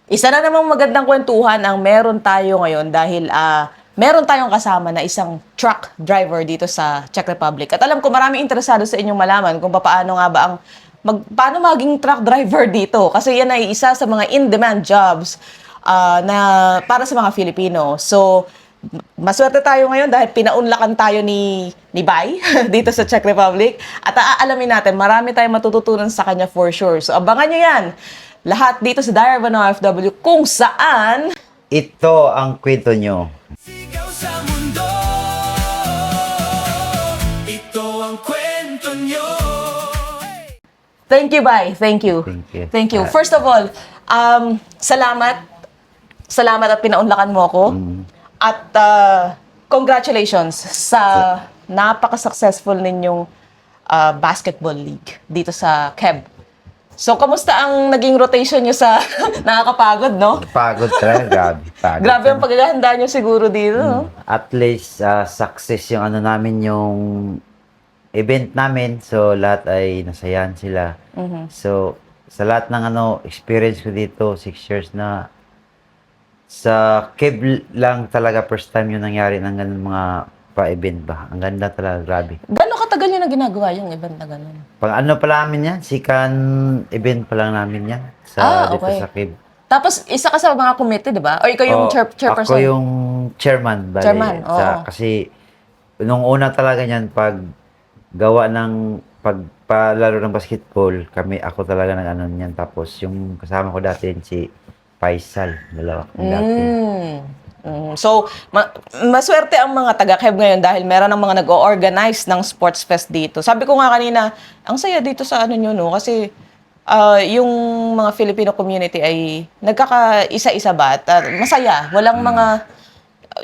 Isa na namang magandang kwentuhan ang meron tayo ngayon dahil meron tayong kasama na isang truck driver dito sa Czech Republic. At alam ko maraming interesado sa inyong malaman kung paano nga ba paano maging truck driver dito. Kasi yan ay isa sa mga in-demand jobs na para sa mga Filipino. So, maswerte tayo ngayon dahil pinaunlakan tayo ni Bai dito sa Czech Republic. At aalamin natin, marami tayong matututunan sa kanya for sure. So, abangan nyo yan. Lahat dito sa Diary of an OFW kung saan Ito ang kwento nyo. Sigaw sa mundo, ito ang kwento nyo. thank you, Bai. Thank you. Thank you. Thank you. First of all, salamat. Salamat at pinaunlakan mo ako. At congratulations sa napaka-successful ninyong basketball league dito sa KEB. So, kamusta ang naging rotation nyo sa nakakapagod, no? Pagod talaga, grabe. Pagod. Grabe ang paghahanda nyo siguro dito, no? At least, success yung ano namin, yung event namin. So, lahat ay nasayahan sila. So, sa lahat ng experience ko dito, 6 years na, sa KEB lang talaga first time yung nangyari ng ganun mga pa-event ba. Ang ganda talaga, grabe. Gano'ng katagal nyo na ginagawa yung event na gano'n? Pang ano pa namin yan, sikan event pa lang namin yan sa dito okay. sa KEB. Tapos, isa ka sa mga committee, di ba? O ikaw yung chairperson? Ako yung chairman. Bali, Chairman, oo. Kasi, nung una talaga niyan, pag gawa ng, pagpalaro ng basketball, ako talaga nag-ano niyan. Tapos, yung kasama ko dati si Faisal, dalawa kami dati. So, maswerte ang mga taga-KEB ngayon dahil meron ng mga nag-o-organize ng sports fest dito. Sabi ko nga kanina, ang saya dito sa ano nyo, no? Kasi yung mga Filipino community ay nagkakaisa-isa ba? At masaya. Walang mga,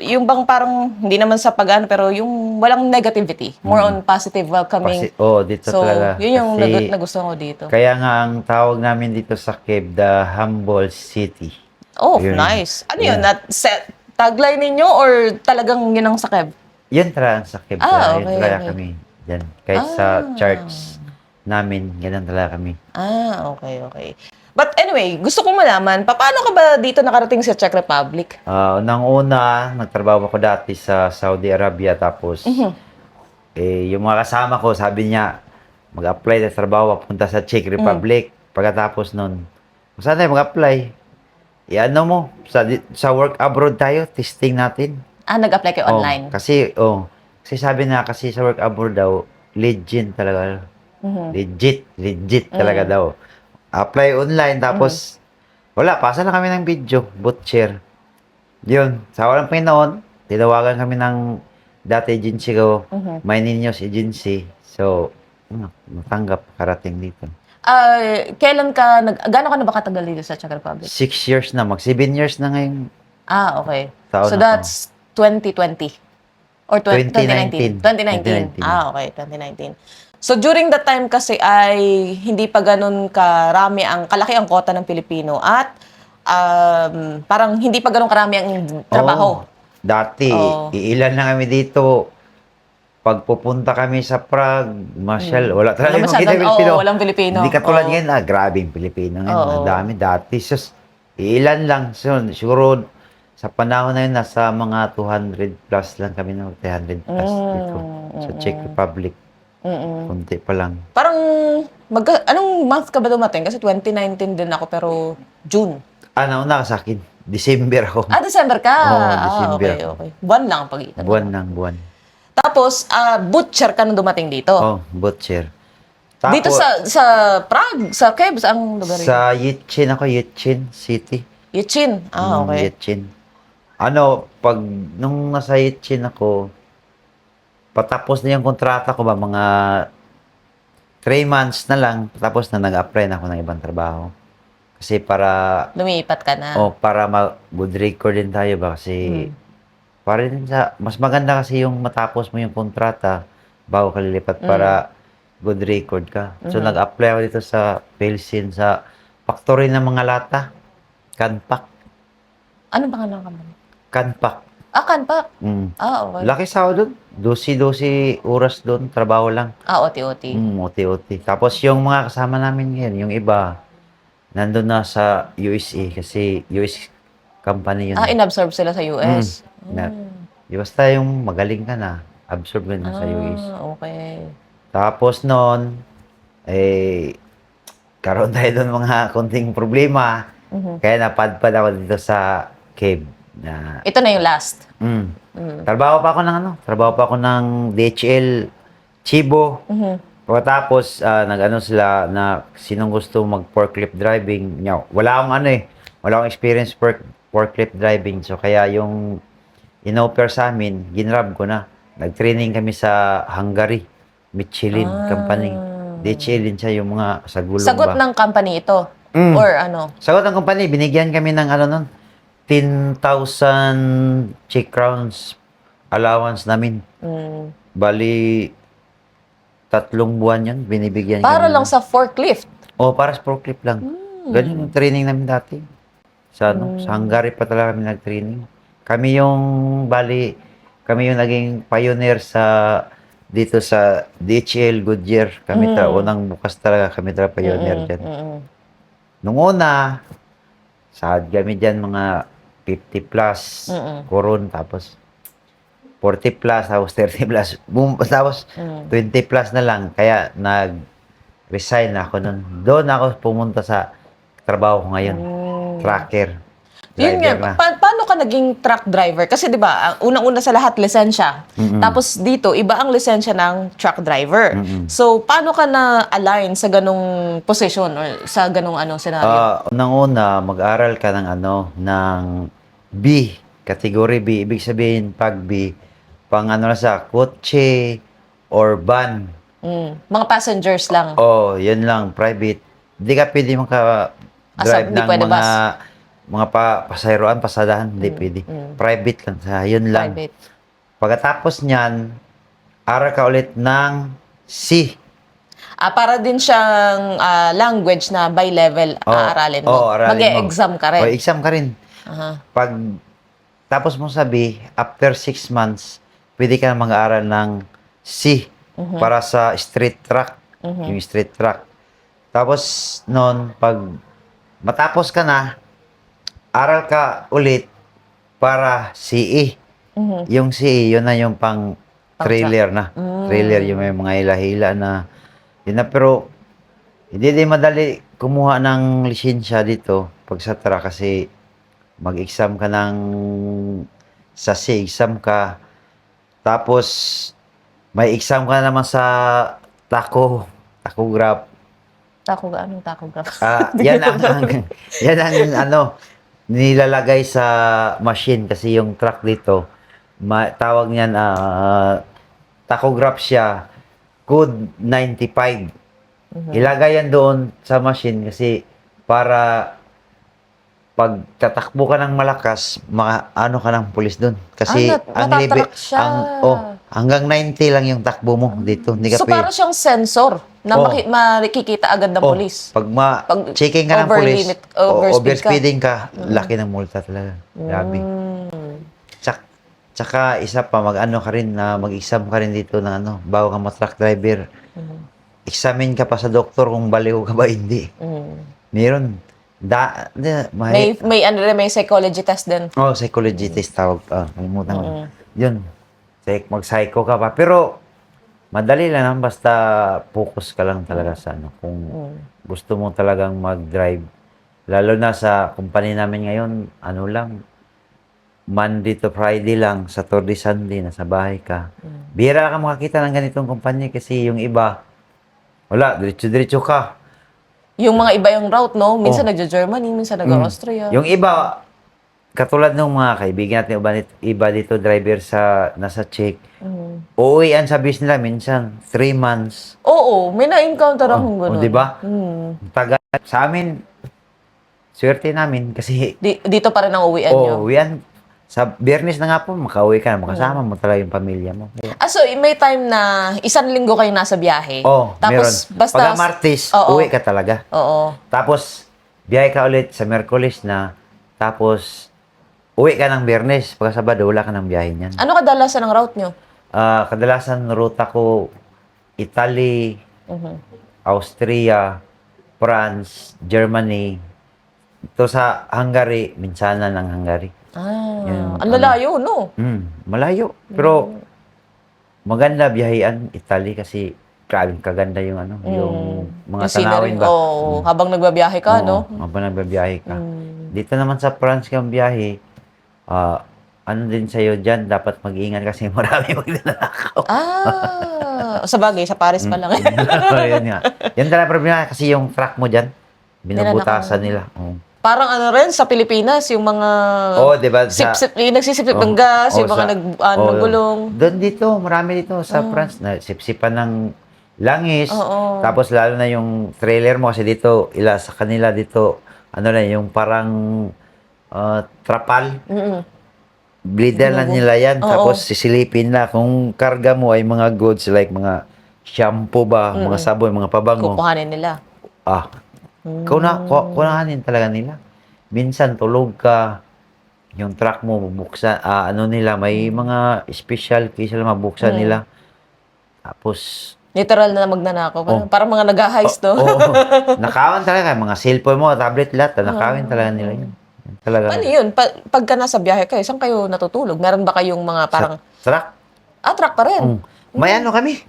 yung bang parang, hindi naman sa pag-ano, pero yung walang negativity. More on positive welcoming. Dito So, talaga. yun yung Kasi, na gusto ko dito. Kaya nga, ang tawag namin dito sa KEB, the Humble City. Oh, Yun. nice. Ano yun? Tagline ninyo or talagang yun ang sa KEB? Yan talaga sa KEB. Ah, Yun okay, talaga okay. kami. Yan. Kahit sa church namin, ganun talaga kami. Okay. But anyway, gusto kong malaman, paano ka ba dito nakarating sa Czech Republic? Unang-una, nagtrabaho ako dati sa Saudi Arabia. Tapos, yung mga kasama ko, sabi niya, mag-apply na trabaho, punta sa Czech Republic. Pagkatapos nun, saan tayo mag-apply? Ano mo, sa work abroad tayo, testing natin. Nag-apply kayo online? Kasi sabi na, kasi sa work abroad daw, legit talaga. Legit talaga daw. Apply online, tapos, wala, pasa na kami ng video, butcher. Yun, sa walang Pinoon, tinawagan kami ng dati agency ko, My Niños Agency. So, natanggap, karating dito. Kailan ka, gaano ka na ba katagal dito sa Czech Republic? 6 years na, 7 years na ngayon. Okay. Taon So na that's 2020? Or 2019. 2019. Okay, 2019. So during that time kasi ay hindi pa ganun kalaki ang kota ng Pilipino at parang hindi pa ganun karami ang trabaho. Dati, iilan na kami dito. Pag pupunta kami sa Prague, wala talaga Wala makita masyadong- Pilipino. walang Pilipino. Hindi katulad Oo. ngayon, grabing Pilipino ngayon. Oo. Ang dami dati. Sus, ilan lang. So, siguro, sa panahon na yun, nasa mga 200 plus lang kami, 300 plus dito. Sa Czech Republic. Kunti pa lang. Parang, anong month ka ba dumating? Kasi 2019 din ako, pero June. Una ka sa akin, December ako. December ka. Oo, December ako. Okay. Buwan lang ang pagitan. Buwan ng buwan. Tapos, butcher ka nung dumating dito. Butcher. Dito sa Prague, sa KEB, ang lugar yun? Sa Yitchin ako, Yitchin City. Yichin. Okay. Yitchin. Nung nasa Yitchin ako, patapos na yung kontrata ko ba, mga 3 months na lang, tapos na nag-apply na ako ng ibang trabaho. Kasi para, Lumipat ka na. para mag-good record din tayo ba, kasi, para din mas maganda kasi yung matapos mo yung kontrata, bago ka lilipat para good record ka. So, nag-apply ako dito sa Pilsen, sa factory ng mga lata, Canpack. Anong pangalan ka man? Canpack. Kanpak. Okay. Laki sahod doon. 12 oras doon, trabaho lang. OT-OT. Oti-oti. Tapos yung mga kasama namin ngayon, yung iba, nandun na sa USA kasi US company yun. inabsorb sila sa US. Na, basta yung magaling ka na, absorb ka na sa US. Okay. Tapos noon, eh, karoon tayo doon mga konting problema. Kaya napadpad ako dito sa cave. Na, Ito na yung last. Trabaho pa ako ng trabaho pa ako ng DHL Chibo. Pagkatapos, nag-ano sila na sinong gusto mag-forklift driving. Wala akong wala akong experience forklift driving. So, kaya yung in-offer sa amin, ginrab ko na. Nag-training kami sa Hungary, Michelin Company. DHL din siya yung mga sa gulong Sagot ba. ng company ito? Or ano? Sagot ng company, binigyan kami ng nun, 10,000 Czech crowns allowance namin. Bali, 3 buwan yan, binibigyan Para kami. lang sa forklift? Para sa forklift lang. Ganyan yung training namin dati. Sa Hungary pa talaga kami nag-training. Kami yung naging pioneer dito sa DHL Goodyear. Kami unang bukas talaga, kami talaga pioneer dyan. Nung una, sahod kami dyan mga 50 plus koron, tapos 40 plus, tapos 30 plus, boom, tapos 20 plus na lang. Kaya nag-resign ako nun. Doon ako pumunta sa trabaho ko ngayon. Tracker. Yun nga, Driver na. paano ka naging truck driver? Kasi di ba, unang-una sa lahat, lisensya. Tapos dito, iba ang lisensya ng truck driver. So, paano ka na-align sa ganong position or sa ganong scenario? Unang-una, mag-aral ka ng ng B, category B. Ibig sabihin, pag B, pang na sa kotse or van. Mga passengers lang. Yun lang, private. Hindi ka pwede maka-drive Hindi ng pwede mga pasayroan, pasadahan. Hindi pwede. Private lang. Yun lang. Private. Pagkatapos niyan, aral ka ulit ng C. Para din siyang language na by level aaralin mo. Aralin mo. Mag-e-exam ka rin. Exam ka rin. Pag tapos mo sabi, after 6 months, pwede ka na mag-aaral ng C para sa street truck. Yung street truck. Tapos noon, pag matapos ka na, aral ka ulit para CE. Yung CE, yun na yung pang trailer na. Trailer, yung may mga hila-hila na. Yun na, pero hindi din madali kumuha ng lisensya dito pag sa truck kasi mag-exam ka sa C, exam ka. Tapos, may exam ka naman sa tachograph. Anong tachograph? Yan ang nilalagay sa machine kasi yung truck dito, tawag niyan tachograph siya, code 95. Ilagay yan doon sa machine kasi para pag tatakbo ka ng malakas, ano ka ng pulis doon. Kasi ang natatrack siya. hanggang 90 lang yung takbo mo dito. Hindi ka So, parang siyang sensor na makikita agad ng polis. Pag checking ka ng pulis, overspeeding overspeeding ka, laki ng multa talaga. Grabe. Tsaka isa pa, mag-exam ka rin dito ng bago ka truck driver. Examine ka pa sa doktor kung baliw ka ba hindi. Meron. May psychology test din. Psychology test tawag. Kalimutan ko. Yun. Mag-psycho ka pa. Pero, madali lang naman. Basta focus ka lang talaga sa kung gusto mo talagang mag-drive. Lalo na sa company namin ngayon, lang, Monday to Friday lang, Saturday, Sunday, nasa bahay ka. Bira ka makakita ng ganitong kumpanya kasi yung iba, wala, diretso-diretso ka. Yung mga iba yung route, no? Minsan nagja-Germany, minsan nag-Austria. Yung iba, katulad ng mga kaibigan natin, iba dito, driver nasa Czech, uuwian sa business nila, minsan, 3 months. Oo, may na-encounter akong gano'n. Di ba? Tagal. Sa amin, swerte namin kasi, Dito pa rin ang uwian nyo. uwian. Sa Biyernes na nga po, makauwi ka na, makasama mo talaga yung pamilya mo. So may time na 1 linggo kayo nasa biyahe. Tapos, meron. basta... Pagka Martes, uwi ka talaga. Oo. Tapos, biyahe ka ulit sa Merkulis na, tapos, uwi ka ng Biyernes. Pagka Sabado, wala ka ng biyahe niyan. Ano kadalasan ang route nyo? Kadalasan, ruta ko, Italy, Austria, France, Germany, ito sa Hungary, minsanan ng Hungary. Yung, Ang lalayo, no? Malayo. Pero maganda biyahean Italy kasi grabe kaganda yung yung mga Yung scenery, tanawin ba. habang nagbabiyahe ka, Oo, no? habang nagbabiyahe ka. Dito naman sa France kang biyahe, ano din sa'yo dyan, dapat mag-ingat kasi marami magnanakaw. Sa bagay, sa Paris pa lang. Yun nga. Yan talaga problema kasi yung truck mo dyan, binubutasan nila. Oo. Parang ano rin, sa Pilipinas, yung mga Oo, di ba? nagsisip-sip ng gas, yung mga nagulong. Doon dito, marami dito sa France, na sipsipan ng langis. Tapos lalo na yung trailer mo kasi dito, sa kanila dito, ano na, yung parang trapal. Bleeder na nila yan. Tapos sisilipin na. Kung karga mo ay mga goods like mga shampoo ba, mga sabon, mga pabango. Kukuhanin nila. Kunahanin talaga nila. Minsan tulog ka, yung truck mo bubuksan, ano nila, may mga special case na mabuksan nila. Tapos, Literal na magnanakaw. Parang mga nag-heist, no? nakawan talaga. Mga cellphone mo, tablet, lahat. Nakawin talaga nila yun. Yan talaga. Paano yun? Pagka nasa biyahe kayo, saan kayo natutulog? Meron ba kayong mga parang... Truck. truck pa rin. May ano kami.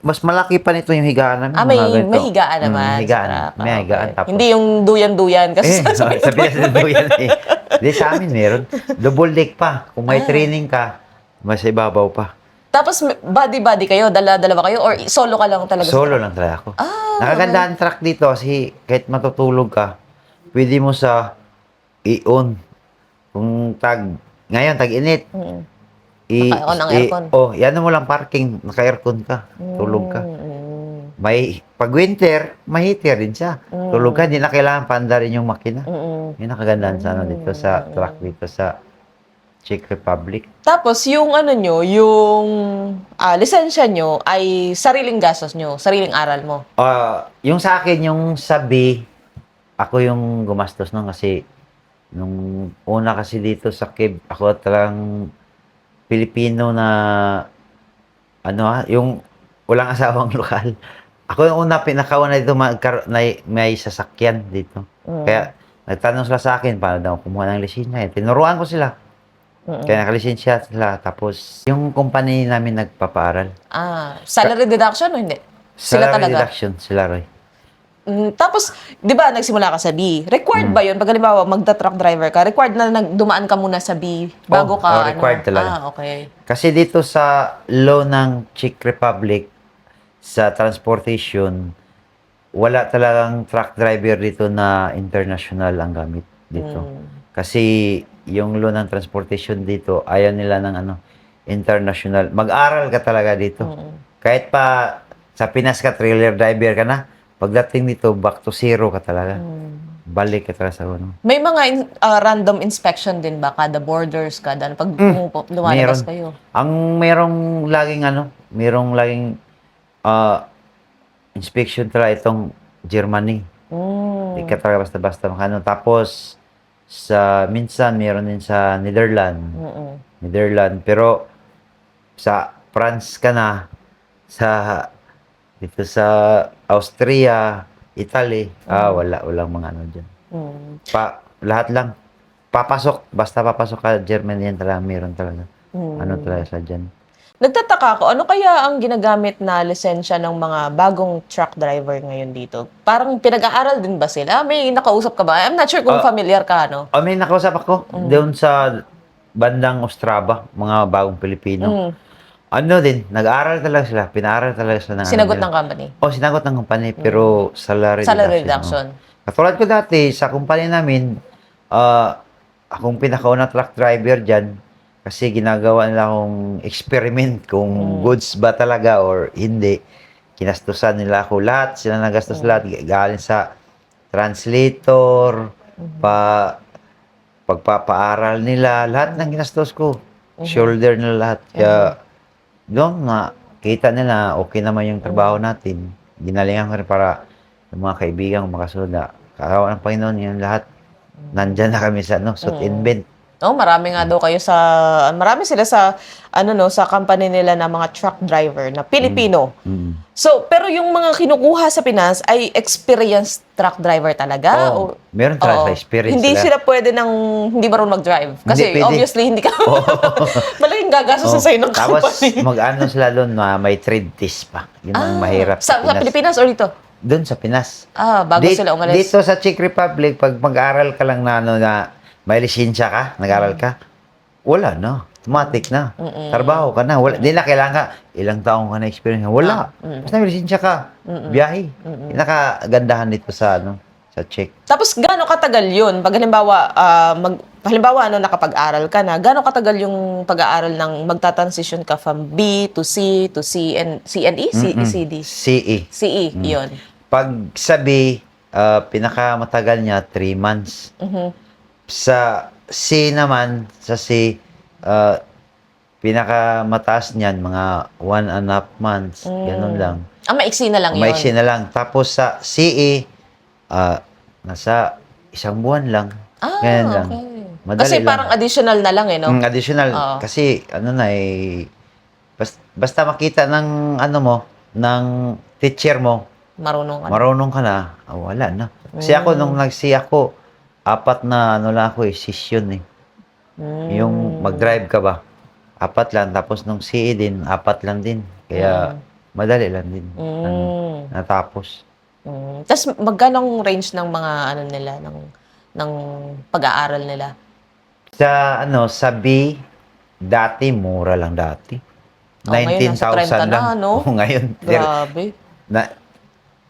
Mas malaki pa nito yung higaan namin. May higaan naman. Higaan. sa truck. May higaan. Tapos, Hindi yung duyan-duyan. Kasi sabi na yan eh. Hindi sa amin meron. Double deck pa. Kung may training ka, mas ibabaw pa. Tapos body-body kayo? Dala-dalawa kayo? Or solo ka lang talaga? Solo lang talaga ako. Nakaganda ang truck dito kasi kahit matutulog ka, pwede mo sa i-on. Kung ngayon tag-init. Naka-on ang aircon. Yan mo lang parking, naka-aircon ka, tulog ka. Pag winter, may heater din siya. Tulog ka, hindi na kailangan panda rin yung makina. Yun ang kagandahan sa dito sa truck dito sa Czech Republic. Tapos yung nyo, yung lisensya nyo ay sariling gastos nyo, sariling aral mo. Yung sa akin, yung sabi, ako yung gumastos nun kasi nung una kasi dito sa Kib, ako talagang Pilipino na yung walang asawang lokal. Ako yung una, pinakauna dito may sasakyan dito. Kaya nagtanong sila sa akin, paano daw kumuha ng lisensya. Tinuruan ko sila. Kaya nakalisensya sila. Tapos, yung company namin nagpapaaral. Salary deduction o hindi? Sila Salary talaga? deduction, sila Roy. Tapos, di ba, nagsimula ka sa B. Required ba yun? Pag halimbawa, magta-truck driver ka, required na dumaan ka muna sa B bago ka, required talaga. Okay. Kasi dito sa law ng Czech Republic, sa transportation, wala talagang truck driver dito na international ang gamit dito. Kasi yung law ng transportation dito, ayaw nila ng international. Mag-aral ka talaga dito. Kahit pa sa Pinas ka, trailer driver ka na, pagdating dito, back to zero ka talaga. Balik ka talaga sa May mga random inspection din ba? Kada borders, kada pag lumalabas kayo? Ang merong laging inspection talaga itong Germany. Hindi ka talaga basta-basta makano. Tapos, minsan meron din sa Netherlands. Pero sa France ka na, dito sa Austria, Italy, walang mga dyan. Lahat lang. Basta papasok ka Germany, yan talaga, meron talaga. Talaga sa dyan. Nagtataka ako, ano kaya ang ginagamit na lisensya ng mga bagong truck driver ngayon dito? Parang pinag-aaral din ba sila? May nakausap ka ba? I'm not sure kung familiar ka, no? May nakausap ako doon sa bandang Ostrava, mga bagong Pilipino. Nag-aaral talaga sila. Pinaaral talaga sila. Sinagot ng company? Sinagot ng company, pero salary reduction. Katulad ko dati, sa company namin, akong pinakauna truck driver dyan, kasi ginagawa nila akong experiment kung goods ba talaga or hindi. Kinastusan nila ako lahat. Sila nagastos lahat. Galing sa translator, pagpapaaral nila, lahat ng ginastos ko. Shoulder nila lahat. Kaya, doon kita nila, okay naman yung trabaho natin. Ginalingan ko rin para yung mga kaibigan makasuda. Karawa ng Panginoon, yung lahat, nandyan na kami sa suit and bend. No, marami nga daw kayo marami sila sa sa company nila na mga truck driver na Pilipino. So, pero yung mga kinukuha sa Pinas ay experienced truck driver talaga? Oo, meron talaga Oo. experience Hindi sila. sila pwede hindi marunong mag-drive. Kasi Hindi pwede. obviously, hindi ka, malaking gagastos Oh, sa'yo ng tapos company. mag-ano sila doon na may trade test pa. Yun ang mahirap Sa Pilipinas or dito? Doon sa Pinas. Bago sila umalis. Dito sa Czech Republic, pag mag-aral ka lang na na may lisensya ka, nag-aral ka, wala na. Automatic na. Trabaho ka na. Wala, di na kailangan ka, ilang taong ka na experience. Wala. Basta may lisensya ka. Biyahe. Nakagandahan dito sa sa Czech. Tapos gaano katagal 'yun? Pag halimbawa nakapag-aral ka na, gaano katagal yung pag-aaral ng magta-transition ka from B to C to CNE, CD, CE. CE, 'yun. Pag sabi, pinakamatagal niya, 3 months. Sa C naman, sa C, pinakamataas niyan, mga 1.5 months. Ganun lang. Maiksi na lang 'yun. Maiksi na lang. Tapos sa CE, nasa 1 buwan lang. Ganyan lang. Okay. Madali Kasi lang. parang additional na lang no? Additional. Oo. Kasi, basta makita ng, ng teacher mo, Marunong ka. marunong ka na, wala na. Kasi ako, nung nag-C ako, 4 na, lang ako session Yung mag-drive ka ba, 4 lang. Tapos nung CE din, 4 lang din. Kaya, madali lang din. Natapos. Tapos magkano ang range ng mga nila ng pag-aaral nila? Sa B, dati, mura lang dati. Ngayon, nasa 30 19,000 lang. na, no? Ngayon, Grabe.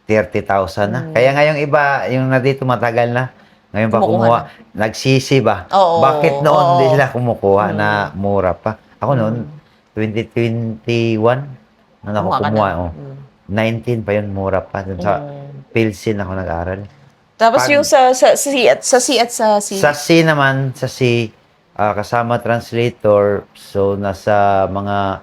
30,000 na. Kaya ngayong iba, yung na dito matagal na, ngayon pa Kumukuha kumuha. Nagsisi ba? Oo, Bakit noon oo. din sila kumukuha na mura pa? Ako noon, 2021, nung ako Kumuha ka kumuha, na. 19 pa yun, mura pa. Dun sa Pilsen ako nag-aral. Tapos Pag- yung sa C at sa C. Sa C naman, kasama translator, so nasa mga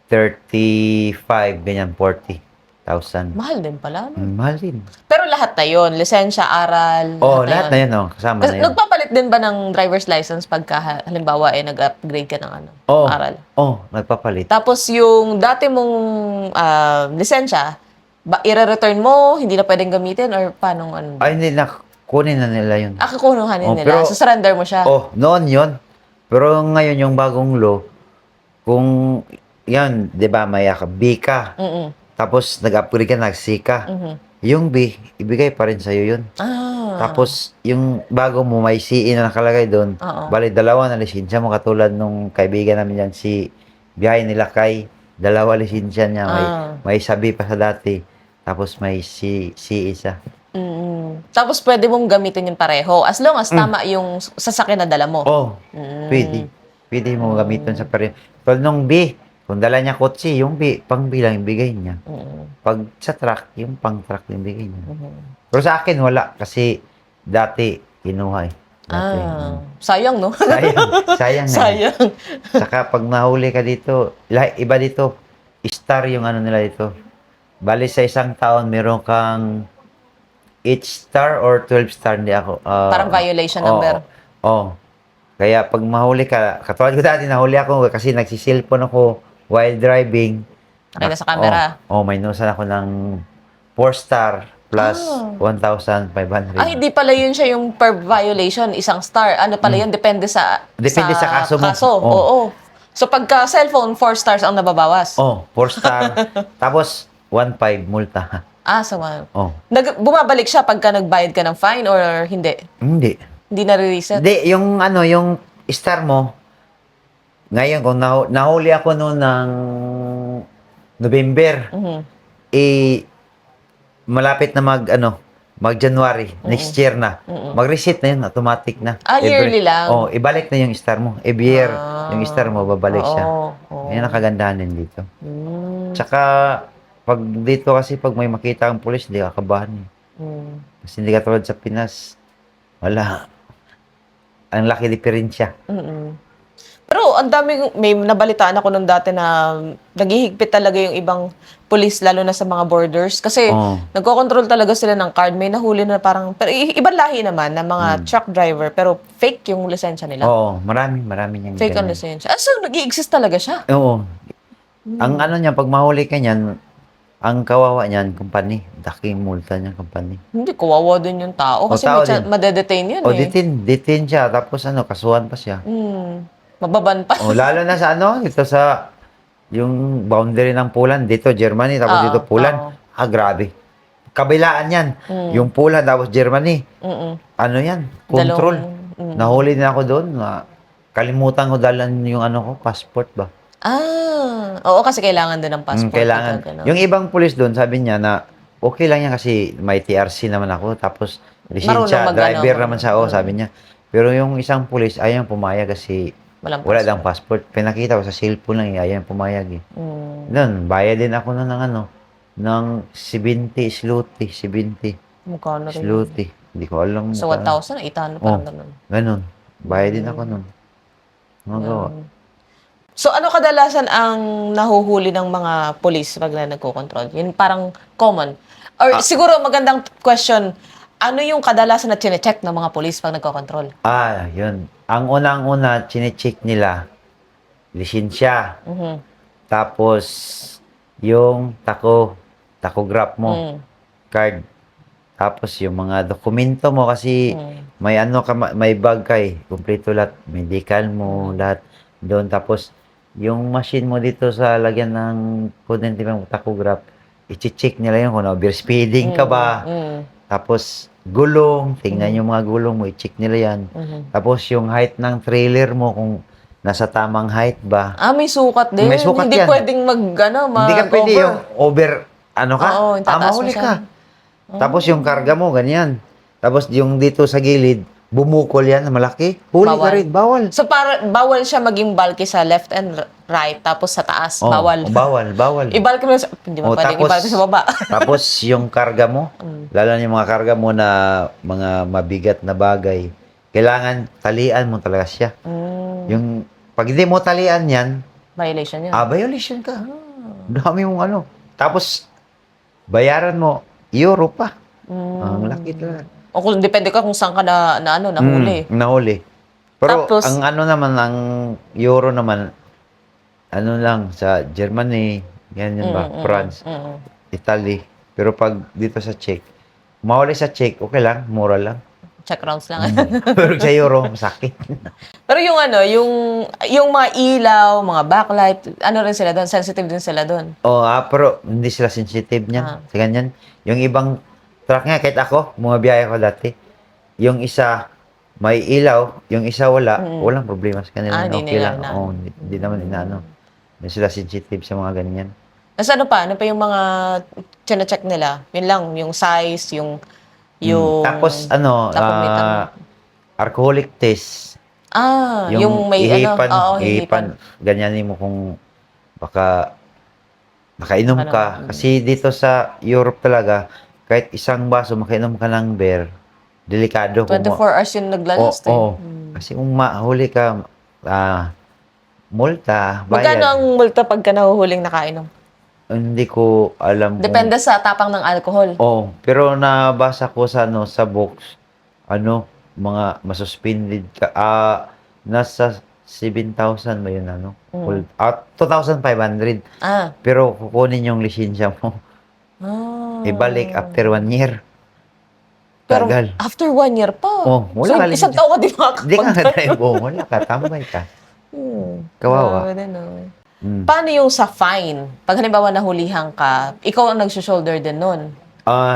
35, ganyan, 40,000. Mahal din pala. No? Mahal din. Pero lahat na yun. Lisensya, aral. Lahat na yun, kasama Kasi na yun. nagpapalit din ba ng driver's license pagka halimbawa nag-upgrade ka ng aral? Nagpapalit. Tapos yung dati mong lisensya, i-return mo, hindi na pwedeng gamitin or paano Ay, hindi na, kunin na nila yun. Kukunuhanin nila. pero- So, surrender mo siya. Noon yun. Pero ngayon, yung bagong law, kung, yan, di ba, may B ka, tapos nag-upgrade ka, nag-C ka, yung B, ibigay pa rin sa'yo yun. Tapos, yung bago mo, may CE na nakalagay doon. Oo. Bali, 2 na lisensya mo. Katulad nung kaibigan namin yan, si biyahe nila kay 2 lisensya niya. May sabi pa sa dati. Tapos may CE isa. Tapos pwede mong gamitin yung pareho as long as tama yung sasakyan na dala mo. Pwede. Pwede mo gamitin sa pareho. Pero nung B, kung dala niya kotse, yung B, pang B lang yung bigay niya. Pag sa truck, yung pang truck yung bigay niya. Pero sa akin, wala. Kasi dati, kinuha Dati, Sayang, no? sayang na. Sayang. Saka pag nahuli ka dito, iba dito, star yung nila dito. Bali sa isang taon, meron kang 8 star or 12 star, hindi ako. Parang violation number. Kaya pag mahuli ka, katulad ko dati, nahuli ako kasi nagsisilpon ako while driving. Nakita sa camera. May inusan ako ng 4 star plus 1,500. Hindi pala yun siya yung per violation, isang star. Ano pala yun? Depende sa kaso mo. Oo. So pagka cellphone, 4 stars ang nababawas. 4 star. Tapos 1,500 multa. So bumabalik siya pagka nagbayad ka ng fine or hindi? Hindi. Hindi na-reset? Hindi, yung star mo, ngayon, kung nahuli ako noon ng November, malapit na mag-January, next year na. Mag-reset na yun, automatic na. Yearly lang? Ibalik na yung star mo. Every year, yung star mo, babalik siya. Oo. Yan ang kagandahan din dito. Tsaka, pag dito kasi, pag may makita ang pulis, hindi kakabahan. Kasi hindi katulad sa Pinas, wala. Ang laki diferensya. Pero ang dami, may nabalitaan ako nung dati na naghihigpit talaga yung ibang police, lalo na sa mga borders. Kasi Oo. nagkocontrol talaga sila ng card. May nahuli na parang, pero ibang lahi naman na mga truck driver, pero fake yung lisensya nila. Oo, marami niyang Fake ang ganyan. lisensya. Ah, so nag-i-exist talaga siya? Oo. Ang ano niya, pag mahuli ka niyan, ang kawawa niyan, company. Daking multa niya, company. Hindi, kawawa din yung tao. Kasi tao may din. madedetain yun O, eh. detain siya. Tapos kasuhan pa siya. Mababan pa. O, lalo na sa dito sa, yung boundary ng Poland, dito Germany, tapos Oo, dito Poland. oo. Ah, grabe. Kabilaan yan. Yung Poland, tapos Germany. Mm-mm. Ano yan? Control. Nahuli din ako doon. Kalimutan ko dalan yung passport ba? Ah, oo, kasi kailangan din ng passport. Kailangan. Ito, ganun. Yung ibang pulis doon, sabi niya na okay lang yan kasi may TRC naman ako. Tapos, lisensya, Marunong driver mag-ano, naman siya. Oo, sabi niya. Pero yung isang pulis, ayaw pumayag kasi Walang wala passport. lang passport. Pinakita ko sa cellphone lang, ayaw pumayag eh. Doon, bayad din ako ng ng 70 zloty, 70 Mukha na rin. zloty. Hindi ko alam. So, 1,000, 800, parang ganun. Ganun. Bayad din ako nun. Magawa. So, ano kadalasan ang nahuhuli ng mga police pag na nagko-control? Yun parang common. Or siguro magandang question, ano yung kadalasan na chine-check ng mga police pag nagko-control? Yun. Ang unang-una, chinecheck nila, lisensya. Tapos, yung tachograph mo, card. Tapos, yung mga dokumento mo kasi may may bag ka eh. Kompleto lahat. Medical mo, lahat. Doon. Tapos, yung machine mo dito sa lagyan ng kuryente ng tachograph, i-check nila yun kung overspeeding ka ba. Tapos, gulong, tingnan yung mga gulong mo, i-check nila yan. Tapos, yung height ng trailer mo, kung nasa tamang height ba. Ah, may sukat din. May sukat Hindi yan. pwedeng Hindi ka pwede yung over, Oo, yung tataas mo mahuli siya. ka. Tapos, yung karga mo, ganyan. Tapos, yung dito sa gilid, bumukol yan na malaki. Huli ka Bawal. rin, bawal. So, bawal siya maging bulky sa left and right, tapos sa taas, Oh, bawal. bawal. I-bulky mo sa, hindi mo pwedeng tapos- i-bulky sa baba. Tapos yung karga mo, lalo na yung mga karga mo na mga mabigat na bagay, kailangan talian mo talaga siya. Yung pag hindi mo talian yan, Violation yun. violation ka. Dami mong Tapos bayaran mo euro pa. Ang laki talaga. O kung depende ka kung saan ka nahuli. Nahuli. Pero Tapos- ang naman, ang euro naman, lang sa Germany, ganyan ba, France, Italy. Pero pag dito sa Czech, mahuli sa Czech, okay lang, mura lang. Check rounds lang. Pero sa euro, masakit. Pero yung yung mga ilaw, mga backlight, ano rin sila doon, sensitive din sila doon. Pero hindi sila sensitive niyan. Sa ganyan. Yung ibang truck nga, kahit ako, mga biyahe ko dati, yung isa, may ilaw, yung isa wala, walang problema sa kanila. Hindi Okay nila lang. inaano. Hindi naman inaano. Hindi sila sensitive sa mga ganyan. Tapos ano pa? Ano pa yung mga chine-check nila? Yun lang, yung size, yung Tapos tachometer mo. alcoholic test. Yung may ihipan, oo, ihipan. Ganyanin mo kung baka nakainom Ano, ka. Kasi dito sa Europe talaga, kahit isang baso makainom ka ng beer, delikado. 24 hours yung naglalast Oo. Kasi kung mahuli ka, multa, Magkano ang bayad. multa pagka nahuhuling nakainom? Hindi ko alam Depende sa tapang ng alcohol. pero nabasa ko sa sa books, mga masuspended ka. Nasa 7,000 ba yun, 2,500. Pero kukunin yung lisensya mo. Ibalik after 1 year. Pero Tagal. after 1 year pa. Wala So, ka isang lisensya. taon ka di Hindi ka makakapag-drive. na-drive. Wala ka. Tambay ka. Kawawa. Grabe din, Paano yung sa fine? Pag halimbawa nahulihan ka, ikaw ang nagsushoulder din nun.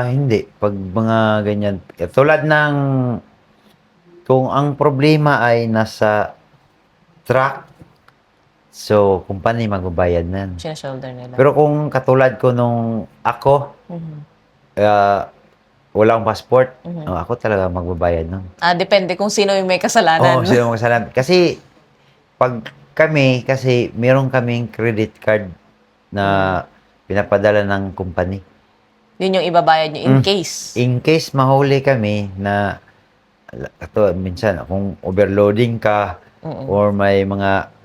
Hindi. Pag mga ganyan. Tulad ng kung ang problema ay nasa truck, so, company magbabayad nan. Sinashoulder nila. Pero kung katulad ko nung ako, wala akong passport, ako talaga magbabayad nun. Depende kung sino yung may kasalanan. Sino magkasalanan. Kasi, pag kasi meron kaming credit card na pinapadala ng company. Yun yung ibabayad nyo in case. In case mahuli kami na minsan kung overloading ka, or may mga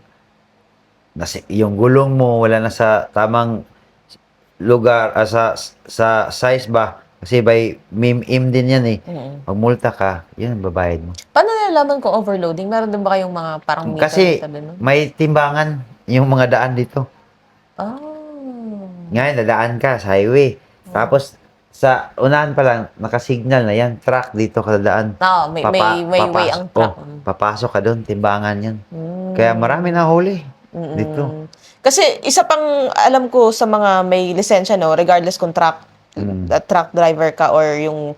yung gulong mo wala na sa tamang lugar, sa size ba? Kasi by MIM din yan eh. Pag multa ka, yun ang babayad mo. Paano nalalaman kung overloading? Meron din ba kayong mga parang meter Kasi na tabi nun? may timbangan yung mga daan dito. Oh. Ngayon, dadaan ka sa highway. Tapos, sa unahan pa lang, nakasignal na yan, truck dito ka dadaan. No, may way ang truck. Papasok ka doon, timbangan yan. Kaya marami na huli dito. Kasi isa pang alam ko sa mga may lisensya, no, regardless kung truck driver ka or yung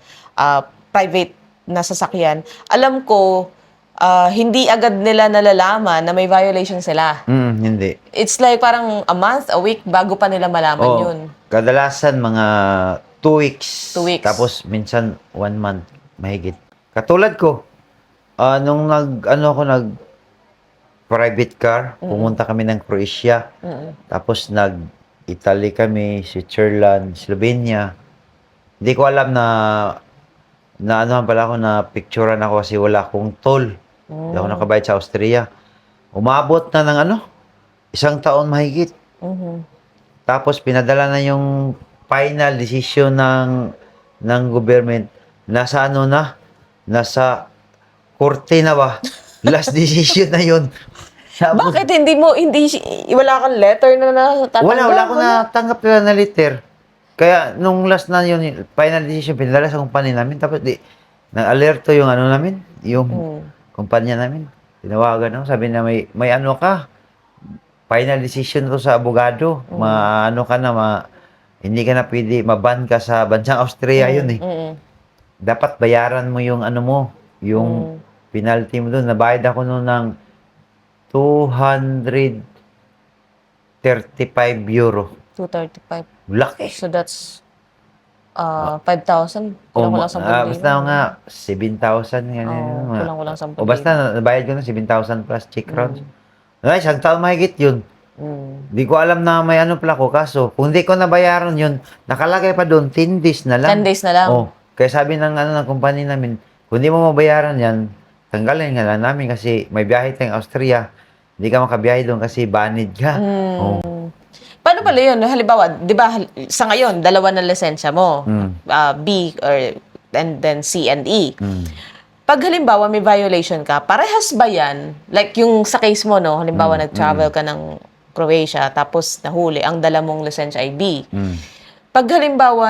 private na sasakyan, alam ko hindi agad nila nalalaman na may violation sila. Hindi. It's like parang a month, a week bago pa nila malaman yun. Kadalasan mga 2 weeks. 2 weeks. Tapos minsan 1 month mahigit. Katulad ko, nung nag private car, pumunta kami ng Croatia. Tapos nag-Italy kami, Switzerland, Slovenia. Hindi ko alam na anuhan pala ako, na picturean ako kasi wala akong toll. Hindi ako nakabayad sa Austria. Umabot na ng 1 taon mahigit. Tapos pinadala na yung final decision ng government. Nasa nasa korte na ba? Last decision na yun. Tapos, Bakit wala kang letter na natatanggap? wala akong natanggap na letter. Kaya nung last na yun, final decision, pinadala sa kumpanya namin. Tapos nag-alerto yung namin, yung kumpanya namin. Tinawagan ako, sabi na may ka, final decision to sa abogado. Ka na, hindi ka na pwede, maban ka sa bansang Austria yun eh. Dapat bayaran mo yung yung penalty mo doon. Nabayad ako noon ng 235 euro. 235. Laki. So that's 5,000. Kulang-kulang 10,000. Basta nga 7,000 ganyan. Kulang-kulang 10,000. O basta nabayad ko na 7,000 plus check rounds. Ay, 1 taon mahigit yun. Hindi ko alam na may pala ko. Kaso, kung hindi ko nabayaran yun, nakalagay pa doon, 10 days na lang. 10 days na lang. Kaya sabi ng ng company namin, kung hindi mo mabayaran yan, tanggalin nga lang namin kasi may biyahe tayong Austria. Hindi ka makabiyahe doon kasi banid ka. Paano pala yun? Halimbawa, di ba, sa ngayon, 2 na lisensya mo. B and then C and E. Pag halimbawa may violation ka, parehas ba yan? Like yung sa case mo, no? Halimbawa, nag-travel ka ng Croatia, tapos nahuli, ang dala mong lisensya ay B. Pag halimbawa,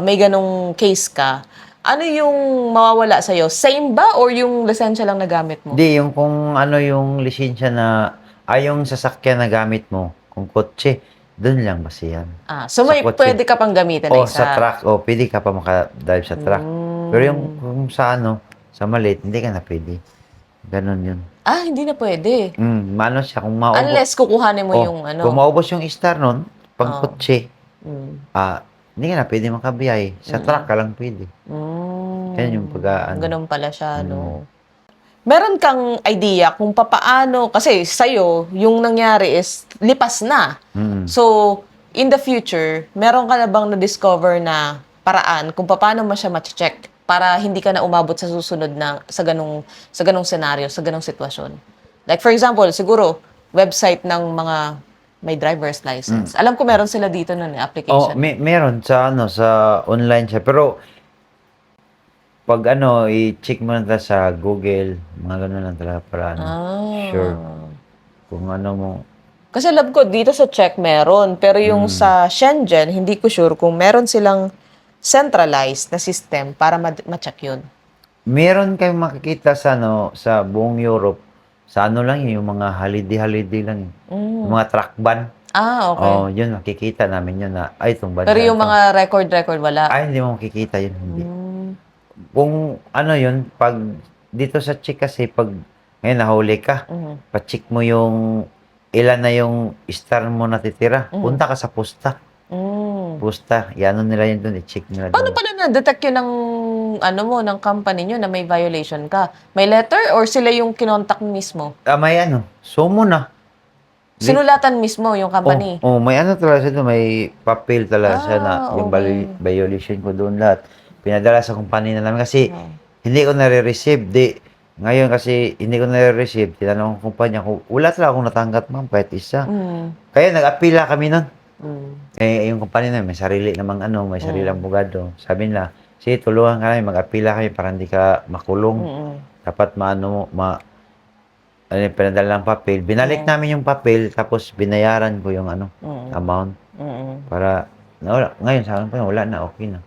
may ganong case ka, ano yung mawawala sa'yo? Same ba or yung lisensya lang na gamit mo? Hindi, yung kung yung lisensya na, yung sasakyan na gamit mo, kung kotse, doon lang basi yan. So may kotse. pwede ka pang gamitin na Sa truck. Pwede ka pa makadrive sa truck. Pero yung kung sa sa maliit, hindi ka na pwede. Ganon yun. Hindi na pwede. Mano siya, kung maubos. Unless kukuhanin mo yung Kung maubos yung star nun, pang kotse, hindi ka na pwede makabiyahe. Sa truck ka lang pwede. Yan yung Ganun pala siya, no? Meron kang idea kung papaano, kasi sa'yo, yung nangyari is lipas na. So, in the future, meron ka na bang na-discover na paraan kung paano mo siya ma-check para hindi ka na umabot sa susunod na sa ganung senaryo, sa ganung sitwasyon? Like for example, siguro, website ng mga may driver's license. Alam ko meron sila dito na application. Meron sa sa online siya. Pero pag i-check mo na sa Google, mga ganun lang talaga para sure. Kung mo. Kasi alam ko, dito sa Czech meron. Pero yung sa Shenzhen, hindi ko sure kung meron silang centralized na system para ma-check yun. Meron kayong makikita sa sa buong Europe. Sa lang yung mga holiday lang. Yung mga truck ban. Okay. Yun, makikita namin yun na, itong ban. Pero yung mga record wala. Hindi mo makikita yun, hindi. Kung yun, pag dito sa check kasi, pag ngayon nahuli ka, pa-check mo yung ilan na yung star mo natitira. Punta ka sa posta. Posta, nila yun doon, i-check nila. Paano pala na-detect yun ng company nyo na may violation ka? May letter or sila yung kinontak mismo? May sumo na. Sinulatan mismo yung company? May talaga siya doon, may papel talaga siya na yung violation ko doon lahat. Pinadala sa company na namin kasi hindi ko nare-receive. Ngayon kasi hindi ko na-receive, tinanong ko kumpanya ko, wala talaga akong natanggap ma'am kahit isa. Kaya nag-apila kami nun. Eh, yung kumpanya na may sarili namang ano, may sarili abogado. Sabi nila, sige, tulungan ka namin, mag-apila kami para hindi ka makulong. Dapat maano mo, ano, pinadala ng papel. Binalik namin yung papel, tapos binayaran ko yung ano, amount. Para, wala, ngayon sa akin pa, wala na, okay na.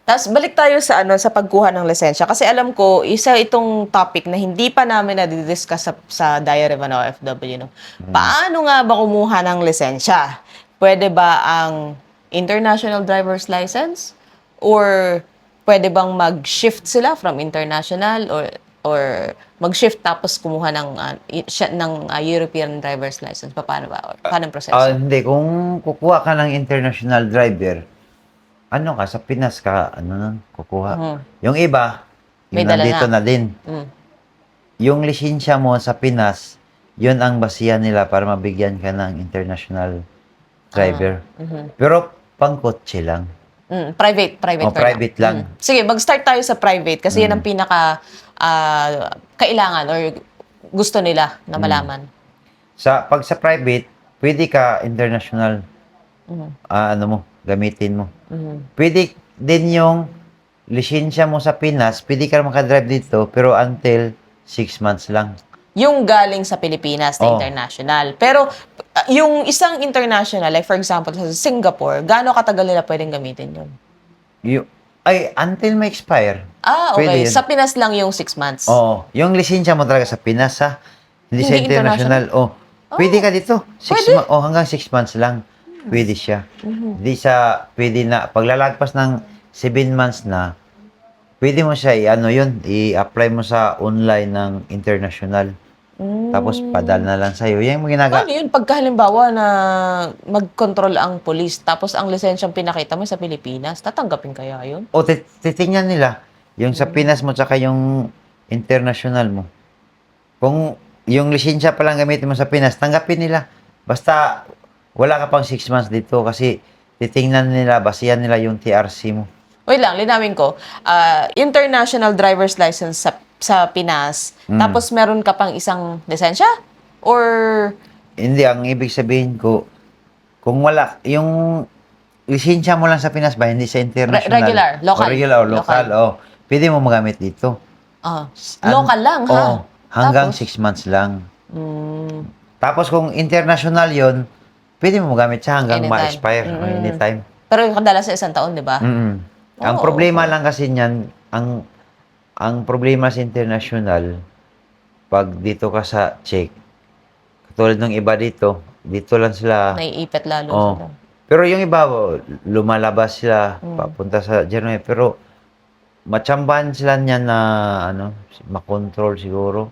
Tapos balik tayo sa ano sa pagkuha ng lisensya kasi alam ko isa itong topic na hindi pa namin na-discuss sa Diary of an OFW, no. Paano nga ba kumuha ng lisensya? Pwede ba ang international driver's license or pwede bang mag-shift sila from international or mag-shift tapos kumuha ng European driver's license? Paano ba? Or paano ang proseso? Hindi, kung kukuha ka ng international driver, ano ka, sa Pinas ka, ano nang kukuha. Yung iba, May yung dala nandito na. na din. Yung lisensya mo sa Pinas, yun ang basihan nila para mabigyan ka ng international driver. Pero pang kotse lang. Private O, car private lang. Sige, mag-start tayo sa private kasi yan ang pinaka kailangan or gusto nila na malaman. Pag sa private, pwede ka international, ano mo, gamitin mo. Pwede din yung lisensya mo sa Pinas, pwede ka makadrive dito, pero until 6 months lang. Yung galing sa Pilipinas na Oh. international. Pero yung isang international, like for example, sa Singapore, gaano katagal nila pwedeng gamitin yun? Until may expire. Ah, Pwede okay. yun. Sa Pinas lang yung 6 months. Oo. Yung lisensya mo talaga sa Pinas, ha? Hindi sa Hindi international. Oh. Pwede ka dito. Pwede? Hanggang 6 months lang. Pwede siya. Hindi siya, pwede na, paglalagpas ng 7 months na, pwede mo siya, i-apply mo sa online ng international. Tapos, padala na lang sa'yo. Yan yung ginagawa. Paano yun? Pagka halimbawa na mag-control ang police, tapos ang lisensyang pinakita mo sa Pilipinas, tatanggapin kaya yun? O, titingnan nila. Yung sa Pinas mo, tsaka yung international mo. Kung yung lisensya pa lang gamitin mo sa Pinas, tanggapin nila. Basta, wala ka pang 6 months dito kasi titingnan nila, basihan nila yung TRC mo. Wait lang, linawin ko. International driver's license sa Pinas, tapos meron ka pang isang lisensya? Or, Hindi, ang ibig sabihin ko, kung wala, yung lisensya mo lang sa Pinas ba, hindi sa international. Regular, local. O regular, o local, o. Pwede mo magamit dito. local lang, ha? Oo, hanggang Tapos? 6 months lang. Tapos kung international yon, pwede mo magamit siya hanggang Anytime. ma-expire. O anytime. Pero yung kadalasan sa isang taon, di ba? Ang problema lang kasi niyan, ang problema sa international, pag dito ka sa Czech, katulad ng iba dito lang sila. Naiipit lalo Oh. sila. Pero yung iba, lumalabas sila, papunta sa Germany. Pero, matsambahan sila niyan na, makontrol siguro.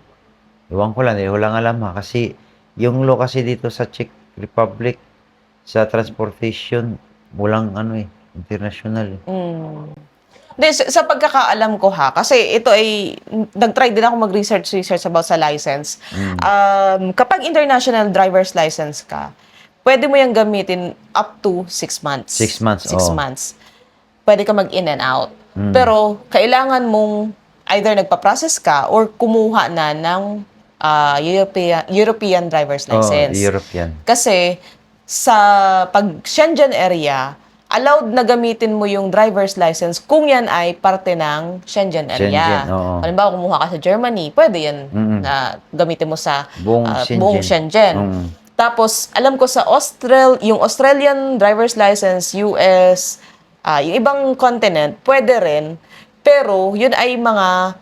Iwan ko lang, hindi ko lang alam ha. Kasi, yung law kasi dito sa Czech Republic, sa transportation, walang international. Hindi, sa pagkakaalam ko ha, kasi ito ay, nag-try din ako mag-research about sa license. Kapag international driver's license ka, pwede mo yung gamitin up to 6 months. 6 months, 6 oo. months. Pwede ka mag-in and out. Pero, kailangan mong either nagpa-process ka or kumuha na ng European driver's license. European. Kasi sa pag Shenzhen area, allowed na gamitin mo yung driver's license kung yan ay parte ng Shenzhen area. Shenzhen, oo. Halimbawa, kumuha ka sa Germany, pwede yan na gamitin mo sa buong Shenzhen. Tapos, alam ko sa yung Australian driver's license, US, yung ibang continent, pwede rin. Pero, yun ay mga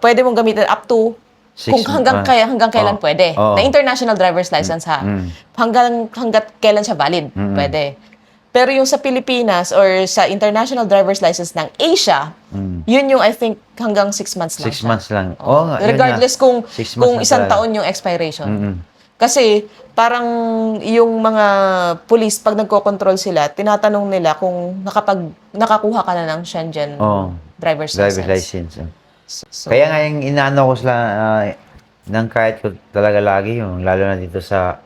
pwede mong gamitin up to kung hanggang kailan pwede. Na international driver's license ha. Hanggat kailan siya valid, pwede. Pero yung sa Pilipinas or sa international driver's license ng Asia, yun yung I think hanggang 6 months lang 6 siya. months lang. Oo nga, yun Regardless nga. kung 6 months na isang talaga. taon yung expiration. Kasi parang yung mga police pag nagko-control sila, tinatanong nila kung nakakuha ka na ng Shenzhen driver's license. So, Kaya nga yung inaano ko sila, ng kahit ko talaga lagi yung, lalo na dito sa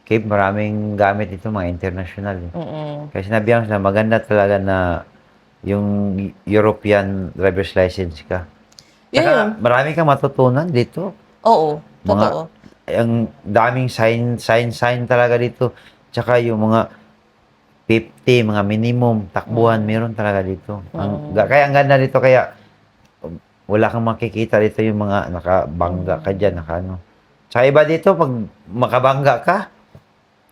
Cape, maraming gamit dito, mga international. Kaya sinabihan ko sila, maganda talaga na yung European driver's license ka. Yun Saka yun. marami kang matutunan dito. Oo, Mga, totoo. ang daming sign talaga dito. Tsaka yung mga 50, mga minimum, takbuhan, meron talaga dito. Kaya ang ganda dito, kaya wala kang makikita dito yung mga nakabangga ka dyan, nakano. Sa iba dito, pag makabangga ka,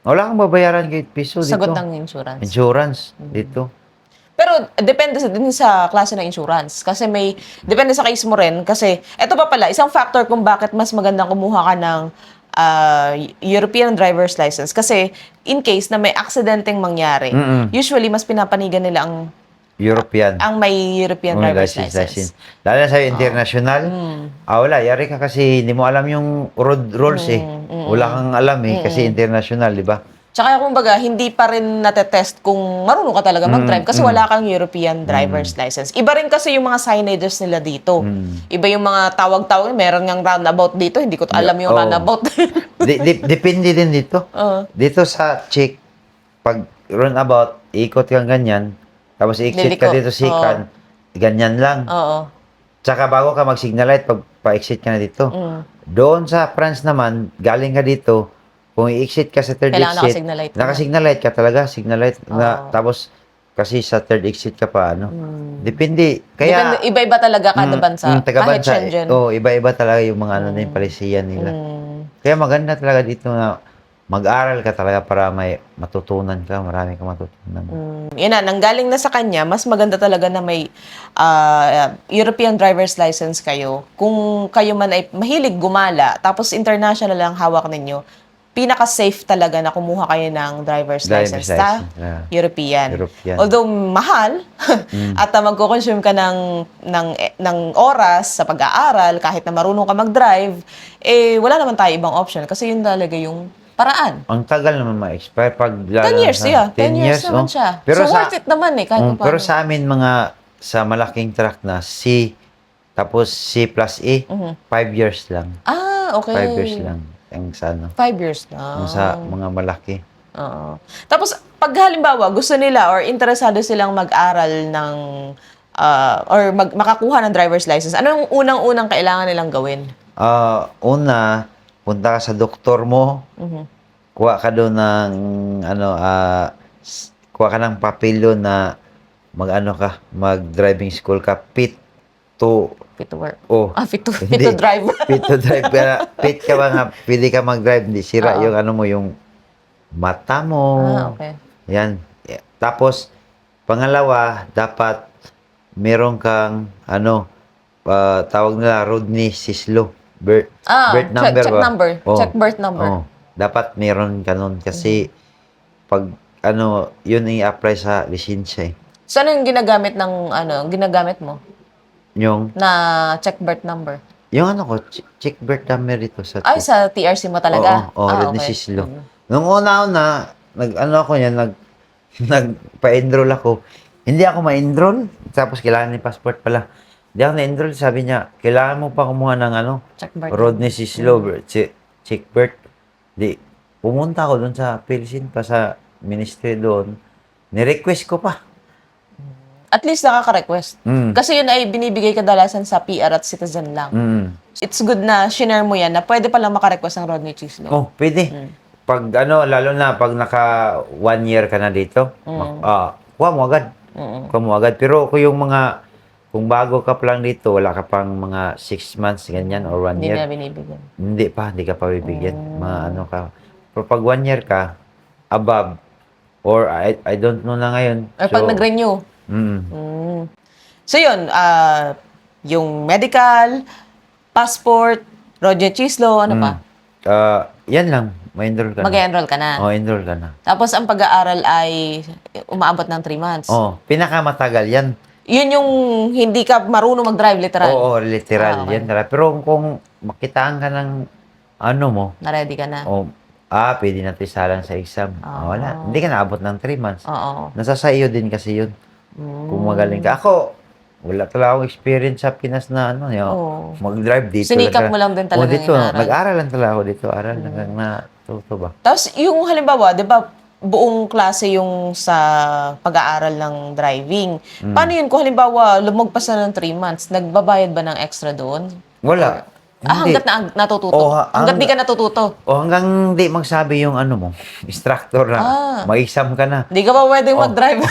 wala kang babayaran kahit piso Sagot dito. ng insurance. Insurance dito. Pero depende din sa klase ng insurance. Kasi depende sa case mo rin. Kasi, eto pa pala, isang factor kung bakit mas magandang kumuha ka ng European driver's license. Kasi, in case na may aksidenteng mangyari, usually, mas pinapanigan nila European. ang may European driver's license. Lalo na sa international, wala. Yari ka kasi hindi mo alam yung road rules eh. Wala kang alam eh, kasi international, di ba? Tsaka kumbaga, hindi pa rin natetest kung marunong ka talaga mag-drive kasi wala kang European driver's license. Iba rin kasi yung mga signages nila dito. Iba yung mga tawag-tawag. Meron ngang roundabout dito. Hindi ko alam yung Oo. roundabout. Depende din dito. Oo. Dito sa Chick, pag runabout, ikot kang ganyan, tapos i-exit ka Liliko. dito sikan, ganyan lang. Oo. Tsaka bago ka mag-signal light, pag pa-exit ka na dito. Doon sa France naman, galing ka dito, kung i-exit ka sa third Kailangan exit, naka-signal light ka naka-signal light ka talaga, signal light. Tapos, kasi sa third exit ka pa, Depende. Kaya, Depende, iba-iba talaga kada bansa. taga Kahit bansa, Schengen. iba-iba talaga yung mga ano na yung palisiyan nila. Kaya maganda talaga dito na mag-aral ka talaga para may matutunan ka, marami kang matutunan. Yun na, nanggaling na sa kanya, mas maganda talaga na may European driver's license kayo. Kung kayo man ay mahilig gumala, tapos international lang hawak ninyo, pinaka-safe talaga na kumuha kayo ng driver's license sa European. Although mahal, at magko-consume ka ng oras sa pag-aaral, kahit na marunong ka mag-drive, wala naman tayo ibang option kasi yun talaga yung paraan. Ang tagal naman ma-expire pag 10 years, yeah. 10 years naman siya. So, worth it naman kahit pa pero paano. sa amin sa malaking truck na C, tapos C plus E, 5 years lang. Okay. 5 years lang. Ang sa 5 years na. ang sa mga malaki. Oo. Tapos, pag halimbawa, gusto nila or interesado silang mag-aral ng makakuha ng driver's license, anong unang-unang kailangan nilang gawin? Una, punta ka sa doktor mo, kuha ka doon ng, kuha ka ng papel na mag-driving school ka, fit to Work. Fit to hindi. drive. Fit to drive ka. Fit ka ba nga, pwede ka mag-drive, hindi sira yung yung mata mo. Okay. Yan. Tapos, pangalawa, dapat meron kang, tawag nila, Rodney Sislo. Birth number check ba? number. Check birth number. Dapat meron ka nun kasi pag, yun i-apply sa lisensya eh. So, ano yung ginagamit mo Yung, na check birth number? yung check birth number dito sa Sa TRC mo talaga? Rodney Okay. Sislo. Nung una, nagpa-enroll ako. Hindi ako ma-enroll. Tapos kailangan ng passport pala. Hindi ako na-enroll. Sabi niya, kailangan mo pa kumuha ng Check birth Rodney Sislo, check birth. Di, pumunta ako doon sa Philippines pa sa ministry doon. Ni-request ko pa. At least nakaka-request. Kasi yun ay binibigay kadalasan sa PR at citizen lang. It's good na shinare mo yan na pwede palang maka-request ng Rodney Chislo. Pwede. Pag lalo na pag naka 1 year ka na dito, kuha mo agad. Kuha mo agad. Pero kung bago ka pa lang dito, wala ka pang mga 6 months, ganyan, or 1 Hindi year. na binibigyan. Hindi ka pa bibigyan. Ka. Pero pag 1 year ka, above, or I don't know na ngayon. Or pag nag-renew. So yun, yung medical, passport, Rodney Chislo, ano pa? Yan lang. Ma-enroll ka na. Mag-enroll ka na. Enroll ka na. Tapos ang pag-aaral ay umaabot ng 3 months. Pinakamatagal yan. Yun yung hindi ka marunong mag-drive, literal. Oo, literal. Okay. Yan talaga. Pero kung makitaan ka ng mo, Na-ready ka na. pwede na isalang sa exam. Wala. Hindi ka naabot ng 3 months. Oo. Nasa sa iyo din kasi yun. Kung magaling ka. Ako, wala talaga akong experience sa Pinas na mag-drive dito. Sinikap mo lang din talaga dito. yung inaral. Nag-aral lang talaga ako dito. Aral hanggang natuto ba? Tapos yung halimbawa, di ba, buong klase yung sa pag-aaral ng driving. Paano yun kung halimbawa lumagpas na ng 3 months, nagbabayad ba ng extra doon? Wala. Hindi. Hanggat natututo. O, Hanggat di ka natututo. O hanggang di magsabi yung ano mo, instructor na mag-exam ka na. Di ka pa pwedeng mag-drive.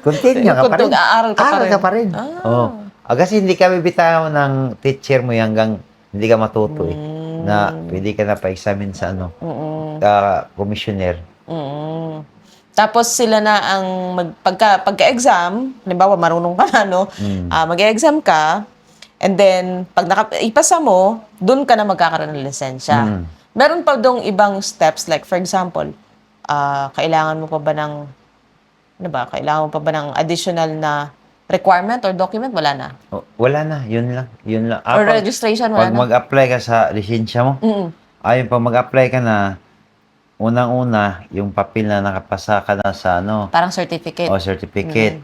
Continue ka pa rin. Aaral ka pa Aaral rin. ka pa rin. Oo. Kasi hindi ka bibitaw ng teacher mo hanggang hindi ka matuto eh. Na pwede ka na pa-examine sa ano, commissioner. Mm. Tapos sila na ang pagka-exam, halimbawa marunong ka na, no? Mag-exam ka, and then pag ipasa mo, dun ka na magkakaroon ng lisensya. Meron pa dong ibang steps, like for example, kailangan mo pa ba ng, ano ba, kailangan mo pa ba ng additional na requirement or document? Wala na. Wala na, yun lang. Yun lang. Or registration, wala pag na. mag-apply ka sa lisensya mo, pag mag-apply ka na, unang-una, yung papel na nakapasa ka na sa ano, Parang certificate. o certificate.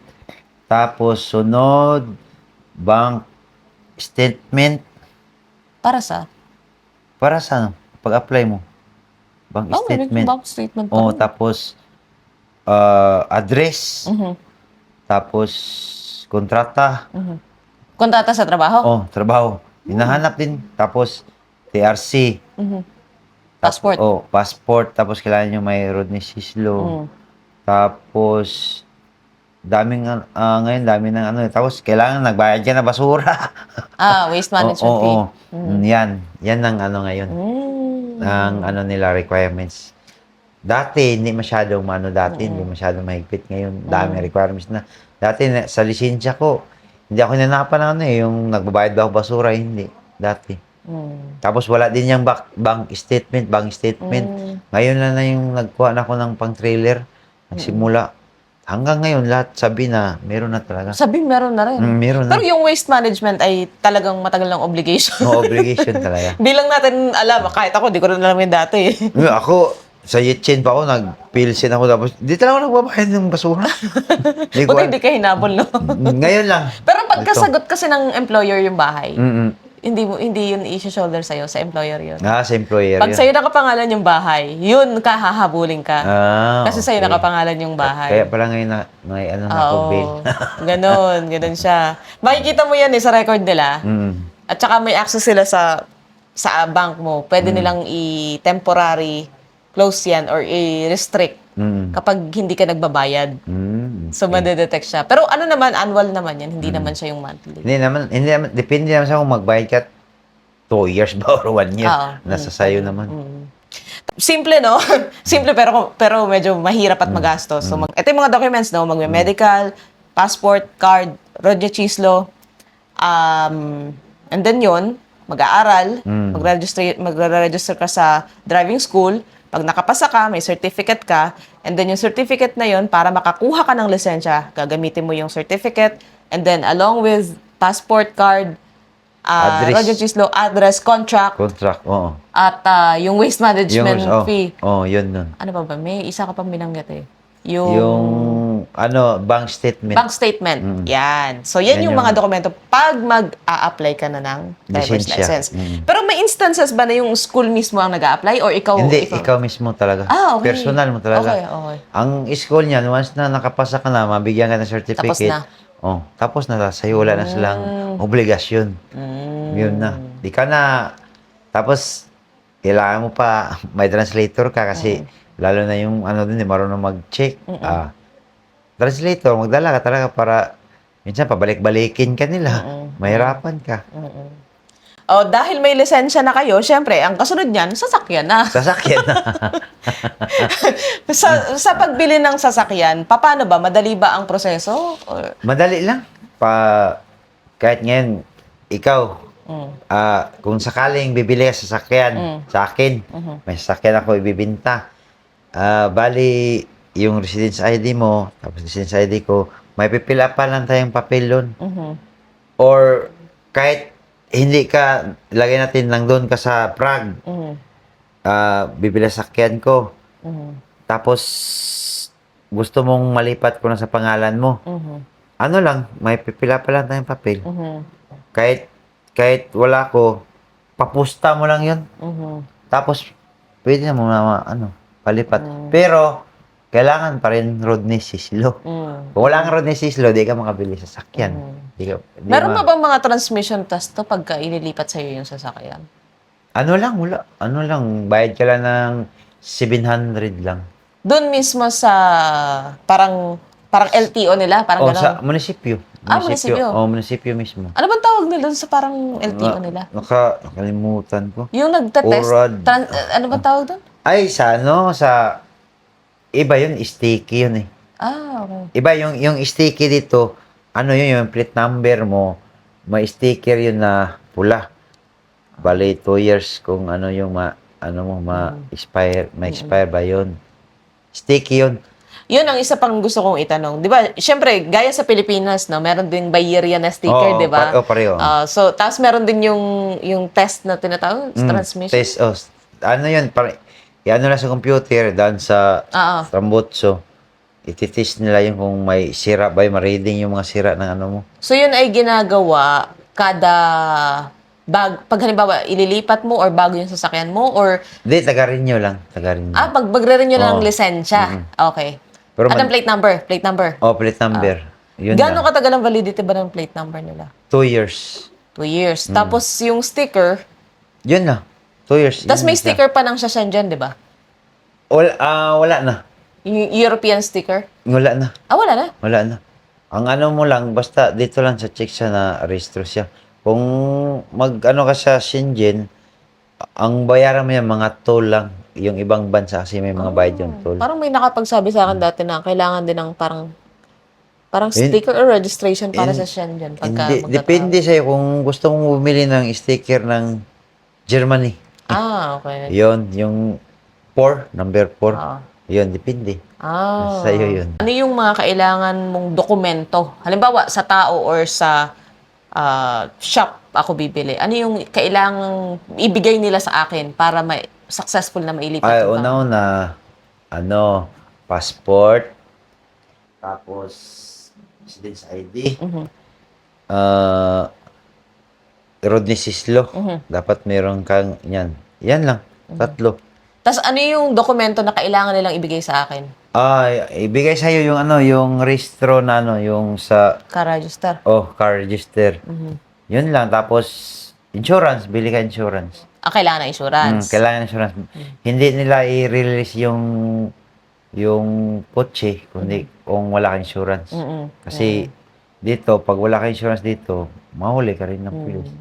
Tapos, sunod, bank statement. Para sa? Para sa ano? Pag-apply mo. Bank statement. Bank statement pa O, rin. tapos, address. Tapos, kontrata. Kontrata sa trabaho? Oh, trabaho. Hinahanap din. Tapos, TRC. Passport? Oh, passport. Tapos, kailangan nyo may road ni Sislo. Tapos, ngayon, dami ng ano. Tapos, kailangan nagbayad ka na basura. Waste management fee. Yan ang ano ngayon. Ang ano nila, requirements. Dati, hindi masyadong hindi masyadong mahigpit. Ngayon, dami requirements na. Dati, sa lisensya ko, hindi ako hinanapan ng ano yung nagbabayad ba ako basura, hindi. Dati. Tapos, wala din yung bank statement. Ngayon na yung nagkuha na ako ng pang-trailer. Nagsimula. Hanggang ngayon, lahat sabi na, meron na talaga. Sabi, meron na rin. Meron na. Pero yung waste management ay talagang matagal ng obligation. No obligation talaga. Di lang natin alam. Kahit ako, di ko rin alam yung dati. Ako, sa Yetchen pa ako, nag-pilsin ako. Tapos, di talaga ako nagbabayad ng basura. Buti hindi ka hinabol, no? Ngayon lang. Pero pagkasagot kasi ng employer yung bahay, Mm-mm. hindi yun i-shoulder sa'yo, sa employer yun. Sa employer Pag yun. sa'yo nakapangalan yung bahay, yun kahahabulin ka. Kasi sa'yo okay. nakapangalan yung bahay. Kaya pala ngayon may ano na ako, bail. Ganon siya. Makikita mo yan sa record nila. At saka may access sila sa bank mo. Pwede nilang i-temporary close yan or i-restrict kapag hindi ka nagbabayad. So, madedetect siya. Pero ano naman, annual naman yan. Hindi naman siya yung monthly. Hindi naman, depende naman sa kung magbayad ka 2 years ba or 1 year. Nasa sayo naman. Simple, no? Simple pero medyo mahirap at magastos. So, ito yung mga documents, no? Magme-medical, passport, card, Rodya Chislo, and then yun, mag-aaral, magre-register ka sa driving school. Pag nakapasa ka, may certificate ka, and then yung certificate na yun, para makakuha ka ng lisensya, gagamitin mo yung certificate, and then along with passport card, Rodya Chislo, address, contract, Oo. at yung waste management fee. Yun nun. Ano pa ba? May isa ka pang binanggit eh. Yung bank statement. Bank statement. Yan. So, yan yung mga dokumento pag mag-a-apply ka na ng driver's Lisensya. license. Pero may instances ba na yung school mismo ang nag-a-apply or ikaw? Hindi, ikaw mismo talaga. Okay. Personal mo talaga. Okay. Ang school niyan, once na nakapasa ka na, mabigyan ka ng certificate. Tapos na. Sa'yo wala na silang obligasyon. Yun na. Di ka na. Tapos, kailangan mo pa, may translator ka kasi lalo na yung marunong mag-check. Translator, magdala ka talaga para minsan pabalik-balikin ka nila. Mahirapan ka. Dahil may lisensya na kayo, syempre, ang kasunod niyan, sasakyan na. Sasakyan na. sa pagbili ng sasakyan, paano ba? Madali ba ang proseso? Or... Madali lang. Kahit ngayon, ikaw, kung sakaling bibili ka sa sasakyan, sa akin, may sasakyan ako ibibinta. Bali, yung residence ID mo, tapos residence ID ko, may pipila pa lang tayong papel doon. Or kahit hindi ka, lagay natin lang doon ka sa Prague, bibili sasakyan ko. Tapos, gusto mong malipat ko na sa pangalan mo. Ano lang, may pipila pa lang tayong papel. Kahit wala ko, papusta mo lang yun. Tapos, pwede na mo na, palipat. Pero, kailangan pa rin Rodney Sislo. Kung wala kang Rodney Sislo, di ka makabili sa sakyan. Meron ba bang mga transmission test to pagka ililipat sa'yo yung sasakyan? Ano lang, wala. Ano lang, bayad ka lang ng 700 lang. Doon mismo sa parang LTO nila, parang gano'n. Sa munisipyo. Munisipyo. Munisipyo mismo. Ano bang tawag nila doon sa parang LTO nila? Nakalimutan ko. Yung nagtetest, Orad. ano ba tawag doon? Ay, sa iba yun, sticky yun eh. Okay. Iba yung sticky dito, ano yun, yung plate number mo, may sticker yun na pula. Bali, 2 years kung ano yung ma-expire ba yun. Sticky yun. Yun ang isa pang gusto kong itanong. Di ba, syempre, gaya sa Pilipinas, no, meron din Bayeria na sticker, Oo, di ba? pareho. So, tapos meron din yung test na tinatawag, transmission. Test, ano yun, ano na sa computer, daan sa Rambutso. Ititest nila yung kung may sira ba, ma-reading yung mga sira ng ano mo. So, yun ay ginagawa kada pag halimbawa, ililipat mo or bago yung sasakyan mo or... Hindi, taga-renew lang. Taga-renew. pag magre-renew lang ng lisensya. Okay. Pero At ang plate number? Plate number. Plate number. Yun Gano'ng lang. katagal ang validity ba ng plate number nila? 2 years. 2 years. Tapos yung sticker, Yun na. 2 years. tapos Yun may na siya. sticker pa ng Shenzhen dyan, di ba? Wala na. Yung European sticker? Wala na. Wala na. Wala na. Ang ano mo lang, basta dito lang sa check siya na registro siya. Kung mag-ano ka sa Shenzhen, ang bayaran mo yan, mga toll lang. Yung ibang bansa kasi may mga bayad yung toll. Parang may nakapagsabi sa akin dati na kailangan din ng parang sticker or registration para sa Shenzhen. Pagka Hindi, magtatravel. depende sa'yo kung gusto mong bumili ng sticker ng Germany. Okay. Yon yung 4, number 4. Oo. Yun, depende. Sa'yo yun. Ano yung mga kailangan mong dokumento? Halimbawa, sa tao or sa shop ako bibili. Ano yung kailangang ibigay nila sa akin para successful na mailipat Ay, yung una-una, passport, tapos residence ID, Rodney Sislo. Dapat meron kang yan. Yan lang, 3. Tapos ano yung dokumento na kailangan nilang ibigay sa akin? Ibigay sa'yo yung yung registro na yung sa, Ka-register. car register. Yun lang, tapos insurance, bili ka insurance. Kailangan ng insurance. Kailangan insurance. Hindi nila i-release yung kotse kung wala kang insurance. Kasi dito, pag wala kang insurance dito, mahuli ka rin ng pulis.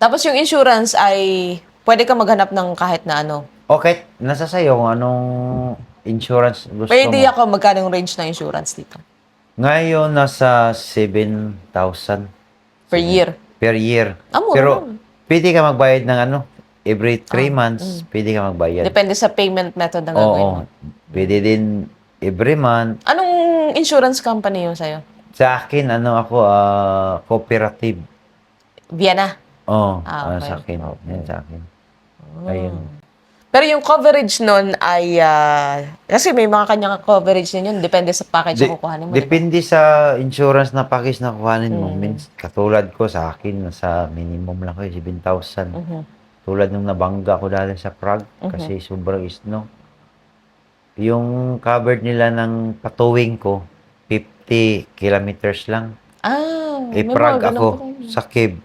Tapos yung insurance ay pwede ka maghanap ng kahit na ano. Okay, nasa sayo kung anong insurance gusto May mo. idea ko magkano yung range ng insurance dito? Ngayon, nasa 7,000 Per year. per year. Mura Pero, lang. pwede ka magbayad ng every 3 months, pwede ka magbayad. Depende sa payment method na gagawin mo. Pwede din every month. Anong insurance company yung sa'yo? Sa akin, ako, cooperative. Vienna. Sa akin. Yan sa akin. Ayun. Pero yung coverage nun ay, kasi may mga kanyang coverage din yun. Depende sa package na kukuhanin mo. Depende sa insurance na package na kuhanin mo. Katulad ko sa akin, sa minimum lang ko, 7,000. Tulad nung nabangga ko dati sa Prague kasi sobrang snow. Yung covered nila ng patuwing ko, 50 kilometers lang. May Prague mga ganun ako pa rin. sa Kiev.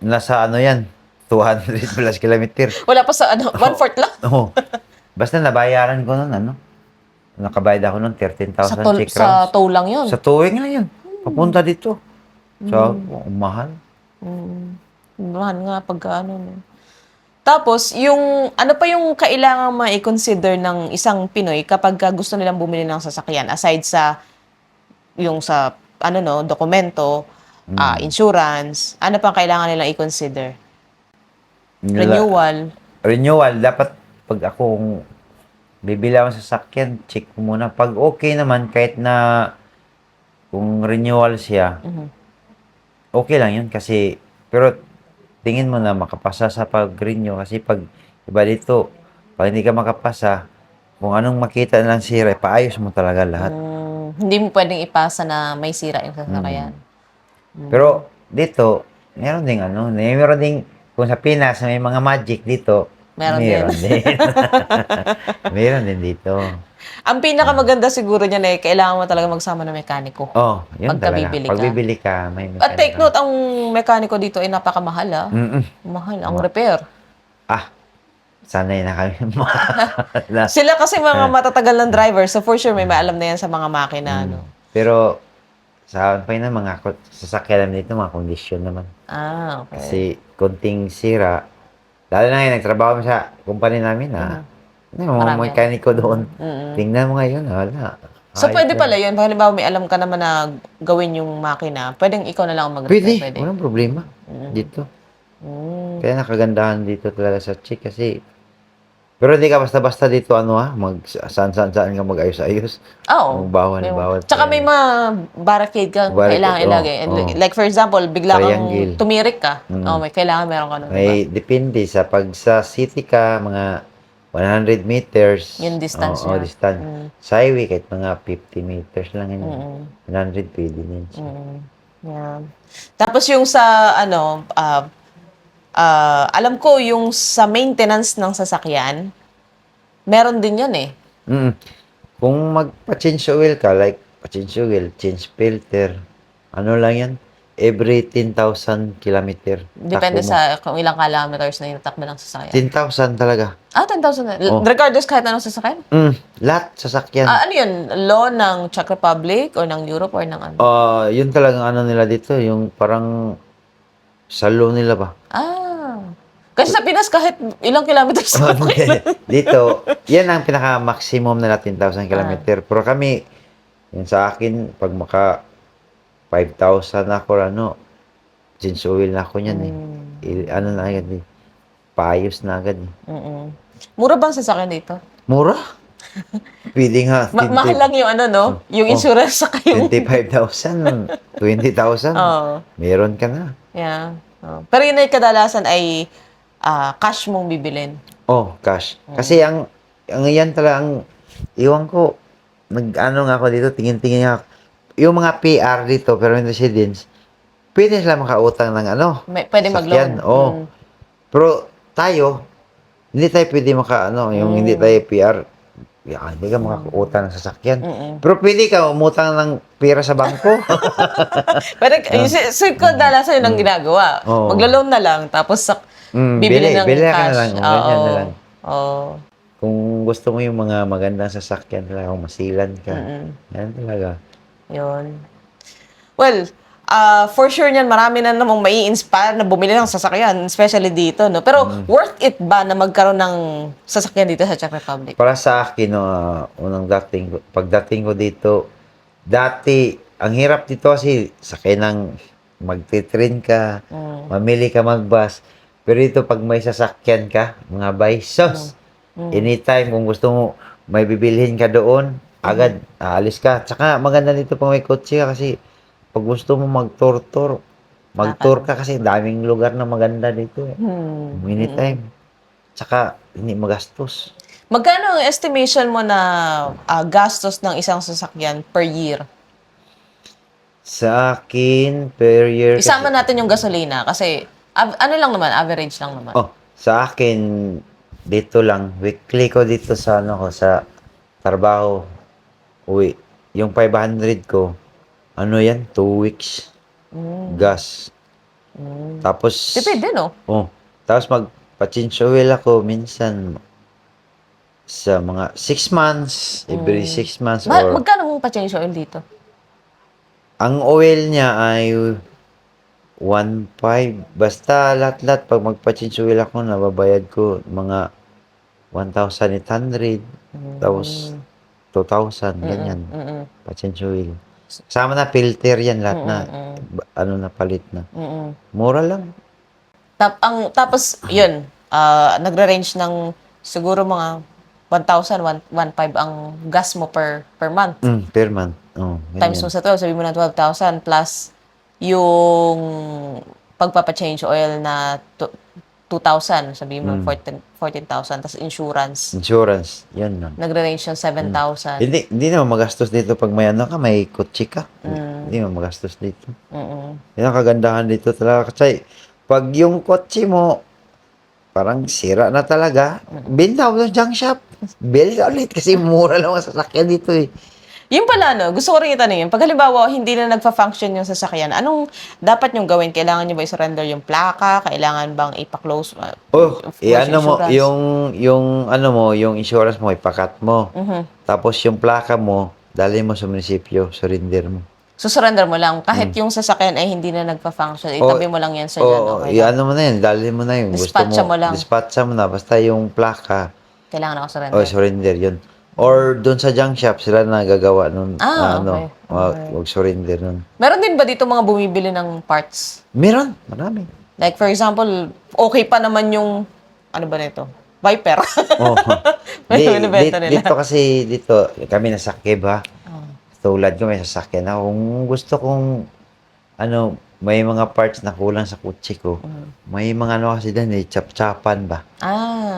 Nasa yan, 200 plus kilometer. Wala pa sa 1/4 lang. Basta nabayaran ko nun, nakabayad ako nun 13,000 Czech Sa crowns. tow lang yun. Sa towing lang yun. Papunta dito. So, mahal. Mahal nga pagka ano. No. Tapos, ano pa yung kailangan ma-consider ng isang Pinoy kapag gusto nilang bumili ng sasakyan? Aside sa dokumento, insurance, ano pang kailangan nilang i-consider? Renewal. Dapat pag ako bibili ako sa sasakyan, check ko muna. Pag okay naman, kahit na kung renewal siya, okay lang yun. Kasi, pero tingin mo na makapasa sa pag-renew. Kasi pag iba dito, pag hindi ka makapasa, kung anong makita lang sira, paayos mo talaga lahat. Hindi mo pwedeng ipasa na may sira yung sasakyan. Pero dito, meron ding kung sa Pinas may mga magic dito, Meron Meron din. din. Meron din dito. Ang pinakamaganda siguro niyan eh, kailangan mo talaga magsama ng mekaniko. Oh, yun Pagka talaga. bibili Pag ka. bibili ka, may At take mechanical. note, ang mekaniko dito ay napakamahal ah. Mm-mm. Mahal, ang repair. Ah, sanay na kami. Sila kasi mga matatagal ng driver, so for sure may maalam na yan sa mga makina. No? Pero, sa pa na mga sasakyan namin dito, mga kondisyon naman. Ah, okay. Kasi, konting sira, lalo na ngayon, nagtrabaho kami sa company namin, mga Marami. mekaniko doon. Mm-mm. Tingnan mo ngayon, wala. So, Ayos pwede na. pala yun. Halimbawa, may alam ka naman na gawin yung makina. Pwedeng ikaw na lang ang mag-repair. Pwede, walang problema dito. Mm. Kaya nakagandahan dito talaga sa chick kasi pero hindi ka basta-basta dito saan ka mag-ayos-ayos. Oo. Bawal. Tsaka may mga barricade ka Barricade, kailangan ilagay. And oo. like for example, bigla Triangle. kang tumirik ka. Oh, may kailangan meron ka nun, diba? May depende sa city ka mga 100 meters. Yung distance Oo, niya. distance. Sa highway kahit mga 50 meters lang yun. 100 pwede din siya. Yeah. Tapos yung sa alam ko yung sa maintenance ng sasakyan, meron din yun eh. Mm. Kung magpa-change oil ka, like pa-change oil, change filter, ano lang yan? Every 10,000 kilometer. Depende takbo mo. sa kung ilang kilometers na yung takbo ng sasakyan. 10,000 talaga. 10,000 na. Oh. Regardless kahit anong sasakyan? Lahat sasakyan. Ano yun? Law ng Czech Republic or ng Europe or ng ano? Yun talagang ano nila dito, yung parang salo nila ba? Kasi sa Pinas kahit ilang kilometers na Dito, yan ang pinaka-maximum nila 10,000 kilometer. Pero kami, yun sa akin, pag maka 5,000 ako, change oil na ako niyan eh. Ano na agad eh. Paayos na agad eh. Mura bang sasakyan dito? Mura? Pwede nga. Mahal lang yung yung insurance sa kayo. 25,000, 20,000. Oo. Meron ka na. Yeah. Pero yun ay kadalasan ay cash mong bibilin. Cash. Kasi ang yan talaga, iwan ko, nag-ano nga ako dito, tingin-tingin nga ako. Yung mga PR dito, pero yung residents, pwede sila makautang ng Pwede sakyan. mag-loan. Pero tayo, hindi tayo pwede yung hindi tayo PR, hindi ka makautang ng sasakyan. Pero pwede ka umutang ng pera sa bangko. Pero kadalasan yun ang ginagawa. Oo. Maglo-loan na lang, tapos bibili ng bili ka cash. na lang, ganyan na lang. Oo. Kung gusto mo yung mga magandang sasakyan talaga, kung masilan ka, yan talaga. Yun. Well, for sure niyan, marami na namang mai-inspire na bumili ng sasakyan, especially dito, no? Pero worth it ba na magkaroon ng sasakyan dito sa Czech Republic? Para sa akin, pagdating ko dito, dati, ang hirap dito kasi sakay ng magtitrain ka, mamili ka magbus. Pero dito, pag may sasakyan ka, mga bisos, anytime kung gusto mo, may bibilhin ka doon, agad, aalis ka. Tsaka maganda dito pag may kotse ka kasi pag gusto mo mag-tour ka kasi daming lugar na maganda dito eh. Anytime. Tsaka hindi magastos. Magkano ang estimation mo na gastos ng isang sasakyan per year? Sa akin, per year... Isama natin yung gasolina kasi ano lang naman, average lang naman. Sa akin, dito lang, weekly ko dito sa sa trabaho. Uwi, yung 500 ko, yan, 2 weeks. Gas. Tapos... Depende, no? Tapos magpa-change oil ako minsan sa mga 6 months, every 6 months. Magkano mong pa-change oil dito? Ang oil niya ay 1.5. Basta lahat-lahat, pag magpa-change oil ako, nababayad ko mga 1,800. Tapos 2,000, ganyan. Pa-change oil. Kasama na filter yan, lahat na. Na palit na. Mura lang. Tapos, yun, nagre-range ng siguro mga 1,000, 1,500 ang gas mo per month. Per month. Times mo sa 12, sabi mo na 12,000 plus yung pagpapa-change oil na 2,000, sabi mo 14,000, tapos insurance. Insurance, yan lang. Nagre-range ng 7,000. Hindi naman magastos dito pag may may kotse ka. Hindi naman magastos dito. Yan ang kagandahan dito talaga. Kasi pag yung kotse mo, parang sira na talaga. Binta ko sa junk shop. Bili ka ulit kasi mura lang ang sasakyan dito eh. Yung pala, no, gusto ko rin itanong yun. Pag halimbawa, hindi na nagfa-function yung sasakyan, anong dapat yung gawin? Kailangan nyo ba i-surrender yung plaka? Kailangan bang ipa-close? Oh, Of course, ano mo, insurance. yung insurance mo, ipakat mo. Tapos yung plaka mo, dali mo sa munisipyo, surrender mo. So, surrender mo lang. Kahit yung sasakyan ay hindi na nagpa-function, itabi mo lang yan sa dyan. Oo, Okay lang. ano mo na yun, dali mo na yun. Dispatcha mo lang. Dispatcha mo na, basta yung plaka, Kailangan ako surrender. surrender yun. Or doon sa junk shop, sila na gagawa nun, Okay. wag surrender nun. Meron din ba dito mga bumibili ng parts? Meron, marami. Like, for example, okay pa naman yung, ano ba nito? Viper. Oh. May binibenta nila. Dito kasi, kami nasakib ha. Tulad ko, may sasakyan ako. Kung gusto kong, may mga parts na kulang sa kutsi ko. May mga kasi doon chap-chapan ba?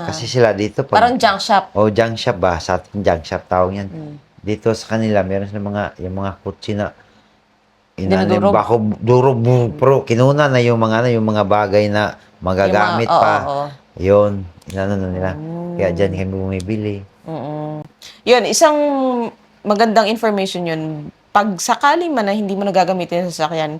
Kasi sila dito, Parang junk shop. junk shop ba? Sa atin, junk shop tawag yan. Dito sa kanila, meron sila yung mga kutsi na, Dinudurog. bako, durog, pro, kinuna na yung mga bagay na magagamit Yung mga- pa. oo. Yun, inano na nila. Kaya dyan kami bumibili. Yun, isang magandang information yun. Pag sakaling man na hindi mo nagagamitin yung sasakyan,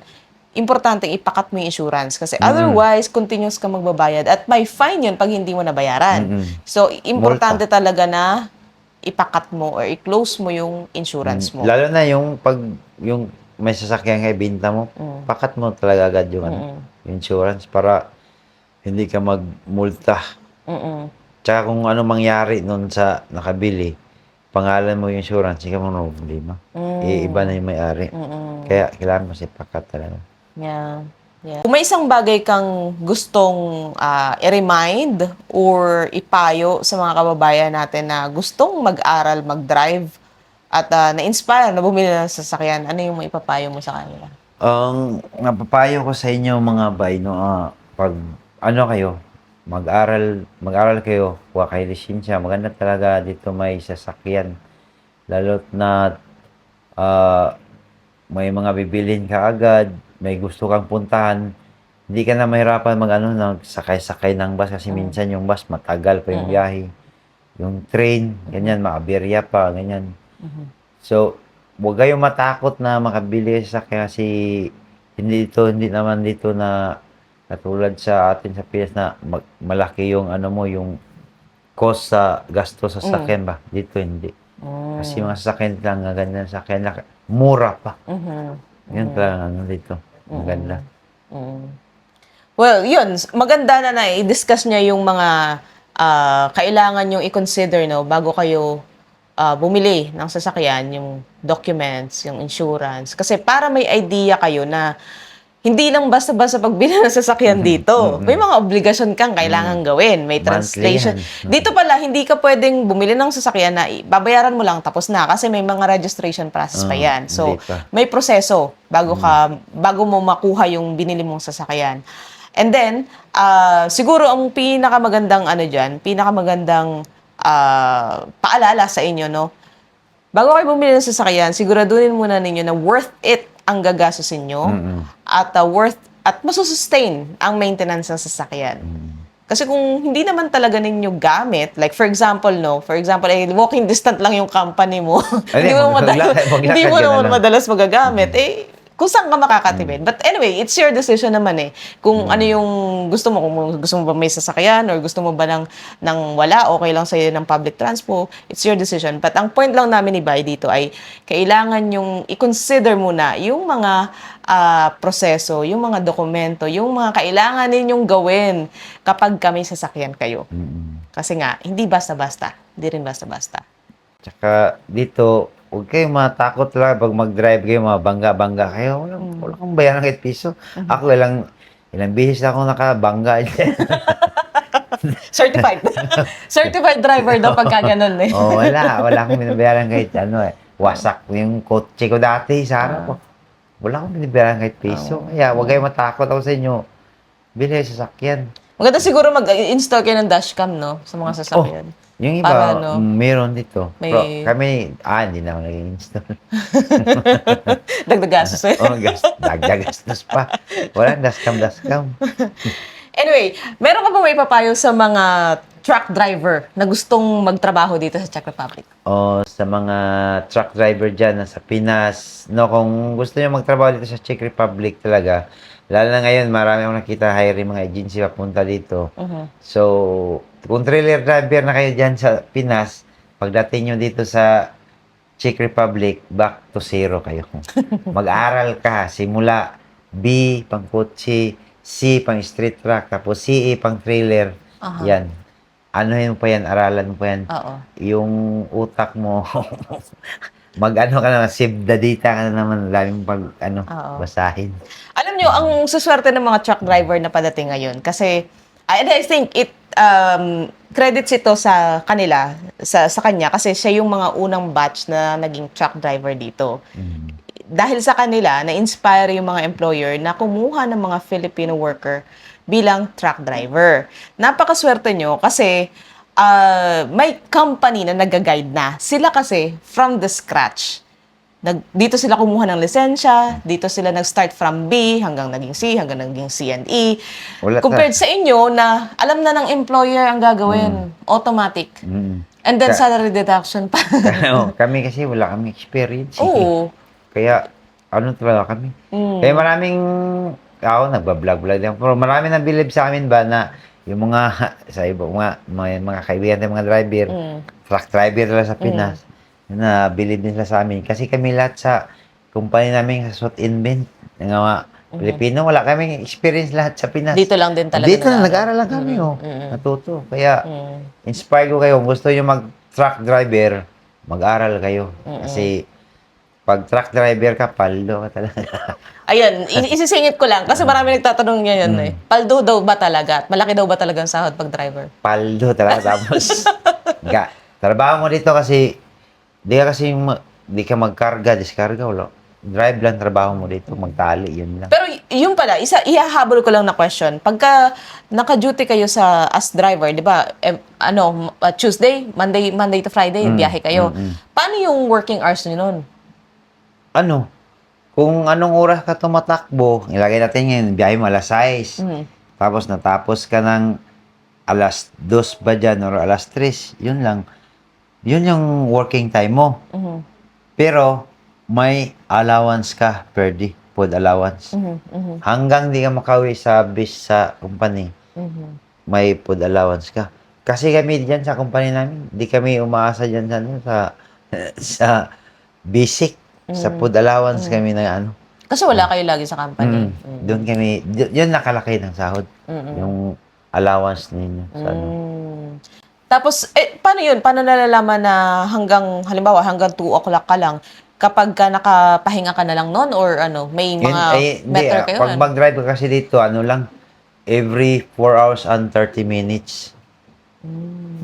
importante ipakat mo yung insurance. Kasi otherwise, continuous ka magbabayad. At may fine yun pag hindi mo nabayaran. So, importante talaga na ipakat mo or i-close mo yung insurance mo. Lalo na yung may sasakyan kay binta mo, pakat mo talaga agad yung yung insurance para hindi ka magmulta. Tsaka kung ano mangyari nun sa nakabili, pangalan mo yung insurance, hindi ka mo problema. Iba na yung may-ari. Kaya kailangan mo pakat talaga. Yeah. Kung may isang bagay kang gustong i-remind or ipayo sa mga kababayan natin na gustong mag-aral, mag-drive, at na-inspire na bumili ng sasakyan, ano yung maipapayo mo sa kanila? Ang napapayo ko sa inyo mga bay, pag kayo, mag-aral kayo, kuha kayo lisensya, maganda talaga dito may sasakyan. Lalo't na may mga bibilhin ka agad, may gusto kang puntahan, hindi ka na mahirapan nagsakay-sakay ng bus kasi minsan yung bus matagal pa yung biyahe. Yung train, ganyan, maaberya pa, ganyan. So, huwag kayong matakot na makabili sa sasakyan kasi hindi naman dito na katulad sa atin sa Pinas na malaki yung yung cost sa gasto sa sasakyan ba? Dito hindi. Kasi mga sasakyan lang, ganyan sasakyan lang, mura pa. Yan talaga dito. Maganda. Well, yun. Maganda na i-discuss niya yung mga kailangan yung i-consider bago kayo bumili ng sasakyan, yung documents, yung insurance. Kasi para may idea kayo na hindi lang basta-basta pagbili ng sasakyan dito. May mga obligasyon kang kailangan gawin. May translation. Monthly yan. Dito pala, hindi ka pwedeng bumili ng sasakyan na babayaran mo lang tapos na kasi may mga registration process pa yan. So, hindi pa. may proseso bago mo makuha yung binili mong sasakyan. And then, siguro ang pinakamagandang pinakamagandang paalala sa inyo, bago kayo bumili ng sasakyan, siguraduhin muna ninyo na worth it ang gagastusin nyo at masusustain ang maintenance ng sasakyan. Kasi kung hindi naman talaga ninyo gamit, like for example, walking distance lang yung company mo, hindi mo naman madalas magagamit, kung saan ka makakatipid. But anyway, it's your decision naman kung ano yung gusto mo. Kung gusto mo ba may sasakyan or gusto mo ba ng wala, okay lang sa'yo ng public transport, it's your decision. But ang point lang namin ni Bay dito ay kailangan yung i-consider muna yung mga proseso, yung mga dokumento, yung mga kailangan ninyong gawin kapag kami sasakyan kayo. Kasi nga, hindi basta-basta. Hindi rin basta-basta. Tsaka dito, huwag kayong matakot lang pag mag-drive kayo, mga bangga-bangga kayo. Wala kang bayaran kahit piso. Ako ilang bihis na akong nakabangga. Certified. Certified driver daw pagka ganun wala akong binabayaran kahit wasak yung kotse ko dati sa harap ko. Wala akong binabayaran kahit piso. Kaya huwag kayong matakot ako sa inyo. Bili sa sasakyan. Maganda siguro mag-install kayo ng dashcam, sa mga sasakyan. Yung iba, Para, meron dito. May- Pero kami, hindi na ako nag-install. Dagdag gastos Dagdag gastos pa. Walang dashcam. Anyway, meron ka ba may papayo sa mga truck driver na gustong magtrabaho dito sa Czech Republic? O sa mga truck driver dyan na sa Pinas, no, kung gusto niyo magtrabaho dito sa Czech Republic talaga, lalo na ngayon, marami akong nakita hiring mga agency papunta dito. So, kung trailer driver na kayo dyan sa Pinas, pagdating nyo dito sa Czech Republic, back to zero kayo. Mag-aral ka, simula B, pang kotse, C, pang street truck, tapos CE, pang trailer. Yan. Ano yun pa yan, aralan mo pa yan. Oo. Yung utak mo, mag-ano ka naman, save the data ka na naman, daming basahin. Alam nyo, ang suswerte ng mga truck driver na padating ngayon, kasi I think it credits ito sa kanila, sa kanya, kasi siya yung mga unang batch na naging truck driver dito. Dahil sa kanila, na-inspire yung mga employer na kumuha ng mga Filipino worker bilang truck driver. Napakaswerte nyo kasi may company na nag-guide na. Sila kasi from the scratch. Dito sila kumuha ng lisensya, dito sila nag-start from B hanggang naging C, hanggang naging C and E. Compared sa inyo na alam na ng employer ang gagawin, automatic. And then salary deduction pa. Kami kasi wala kami experience. Oo. Kaya, ano talaga kami. Kaya maraming, ako nagbablog-vlog din. Pero marami nang believe sa amin ba na yung mga, sa iba, mga kaibigan ng mga driver, truck driver talaga sa Pinas, na believe din sila sa amin. Kasi kami lahat sa company namin sa Suit Invent, ng mga Pilipino, wala kaming experience lahat sa Pinas. Dito lang din talaga. Dito na, nag-aaral lang kami, natuto. Kaya, inspire ko kayo. Kung gusto nyo mag-truck driver, mag-aral kayo. Kasi, pag truck driver ka, paldo ka talaga. Ayan, isisingit ko lang kasi marami nagtatanong ngayon eh. Paldo daw ba talaga? At malaki daw ba talaga ang sahod pag driver? Paldo talaga. Tapos, trabaho mo dito kasi, di ka magkarga, diskarga, wala. Drive lang trabaho mo dito, magtali, yun lang. Pero yun pala, ihahabol ko lang na question. Pagka naka-duty kayo as driver, di ba, Tuesday, Monday to Friday, biyahe kayo. Paano yung working hours nyo nun? Kung anong oras ka tumatakbo, ilagay natin yun, biyahe mo alas 6. Tapos natapos ka ng alas 2 ba dyan or alas 3, yun lang. Yun yung working time mo. Pero may allowance ka per day, food allowance. Hanggang di ka makauwi sa base sa company, may food allowance ka. Kasi kami dyan sa company namin, di kami umaasa dyan sa basic. Sa food allowance kami na Kasi wala kayo lagi sa company. Doon kami, yun nakalaki ng sahod. Yung allowance ninyo. Sa Tapos, paano yun? Paano nalalaman na halimbawa, hanggang 2 o'clock ka lang, kapag ka nakapahinga ka na lang noon or may mga meter kayo? Pag mag-drive ka kasi dito, lang, every 4 hours and 30 minutes.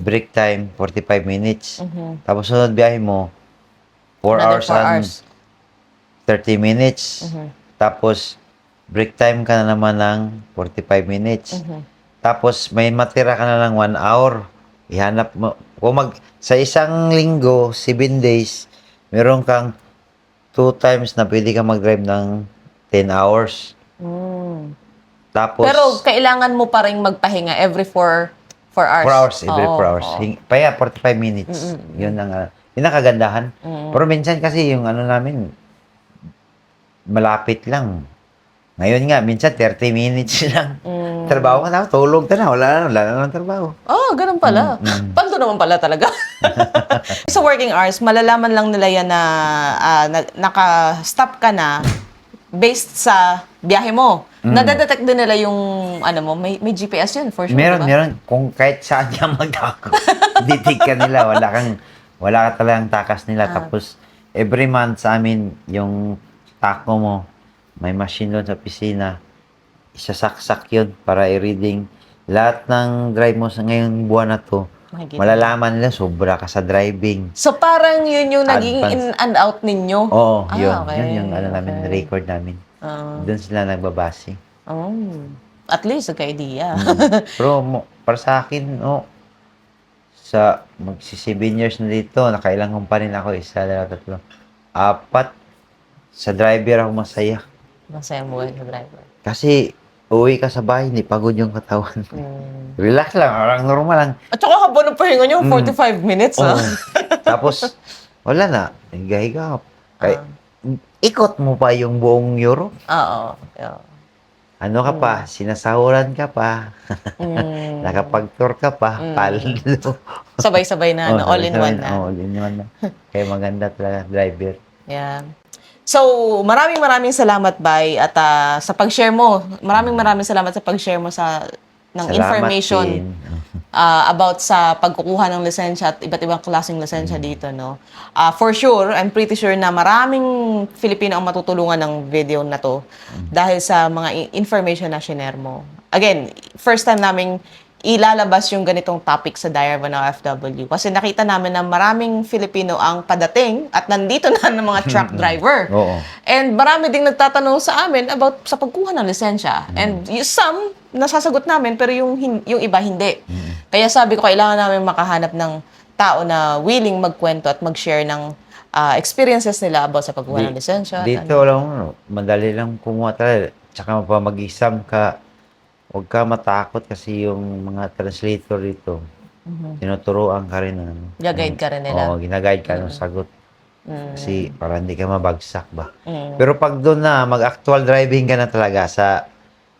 Break time, 45 minutes. Tapos sunod biyahe mo, 4 hours and 30 minutes. Tapos, break time ka na naman ng 45 minutes. Tapos, may matira ka na lang 1 hour. Ihanap mo. Sa isang linggo, 7 days, meron kang 2 times na pwede ka mag-drive ng 10 hours. Tapos, pero kailangan mo pa rin magpahinga every 4 hours. 4 hours, every 4 hours. Kaya 45 minutes. Yun ang kagandahan. Pero minsan kasi yung namin, malapit lang. Ngayon nga, minsan 30 minutes lang. Trabaho ka na, tulog ka na, wala na ng trabaho. Ganun pala. Paldo naman pala talaga. Sa working hours, malalaman lang nila yan na naka-stop ka na based sa biyahe mo. Nadadetect din nila yung, may GPS yun, for sure. Meron. Kung kahit saan ka magdako, ditig ka nila, wala ka talagang takas nila. Tapos, every month sa amin, yung tako mo, may machine doon sa opisina, isasaksak yun para i-reading. Lahat ng drive mo sa ngayong buwan na to, malalaman nila, sobra ka sa driving. So, parang yun yung naging in and out ninyo? Oo, yun. Okay. Yun yung record namin. Doon sila nagbabase. At least, nagka-idea. Pero, para sa akin, sa magsi 7 years na dito, nakailang kumpanya na ako, 1, 2, 3, 4. Sa driver ako masaya. Masaya mo sa driver. Kasi, uwi ka sa bahay, hindi pagod yung katawan. Mm. Relax lang, orang normal lang. At saka haba ng pahinga nyo, 45 minutes, Oo. ha? Tapos, wala na. Higa-higa. Kay, Ah. ikot mo pa yung buong Europe. Oo. Yeah. Ano ka pa, sinasahuran ka pa, Mm. nakapag-tour ka pa, paldo. Sabay-sabay na, no? All in one na. All in one na. Kaya maganda talaga, driver. Yeah. So, maraming salamat, Bay, at sa pag-share mo. Maraming salamat sa pag-share mo ng Salamat information din. about sa pagkukuha ng lisensya at iba't ibang klaseng lisensya dito, no? For sure, I'm pretty sure na maraming Filipino ang matutulungan ng video na to dahil sa mga information na share mo. Again, first time naming ilalabas yung ganitong topic sa Diary of an OFW. Kasi nakita namin na maraming Filipino ang padating at nandito na ng mga truck driver. Oo. And marami ding nagtatanong sa amin about sa pagkuha ng lisensya. And some, nasasagot namin, pero yung iba hindi. Kaya sabi ko, kailangan namin makahanap ng tao na willing magkwento at mag-share ng experiences nila about sa pagkuha ng lisensya. at Dito lang, madali lang kumuha talaga. Tsaka pa mag-exam ka, huwag ka matakot kasi yung mga translator dito, tinuturuan ka rin. Gag-guide ka rin nila. Oo, ginaguide ka ng sagot. Kasi para hindi ka mabagsak ba. Mm. Pero pag doon na, mag-actual driving ka na talaga sa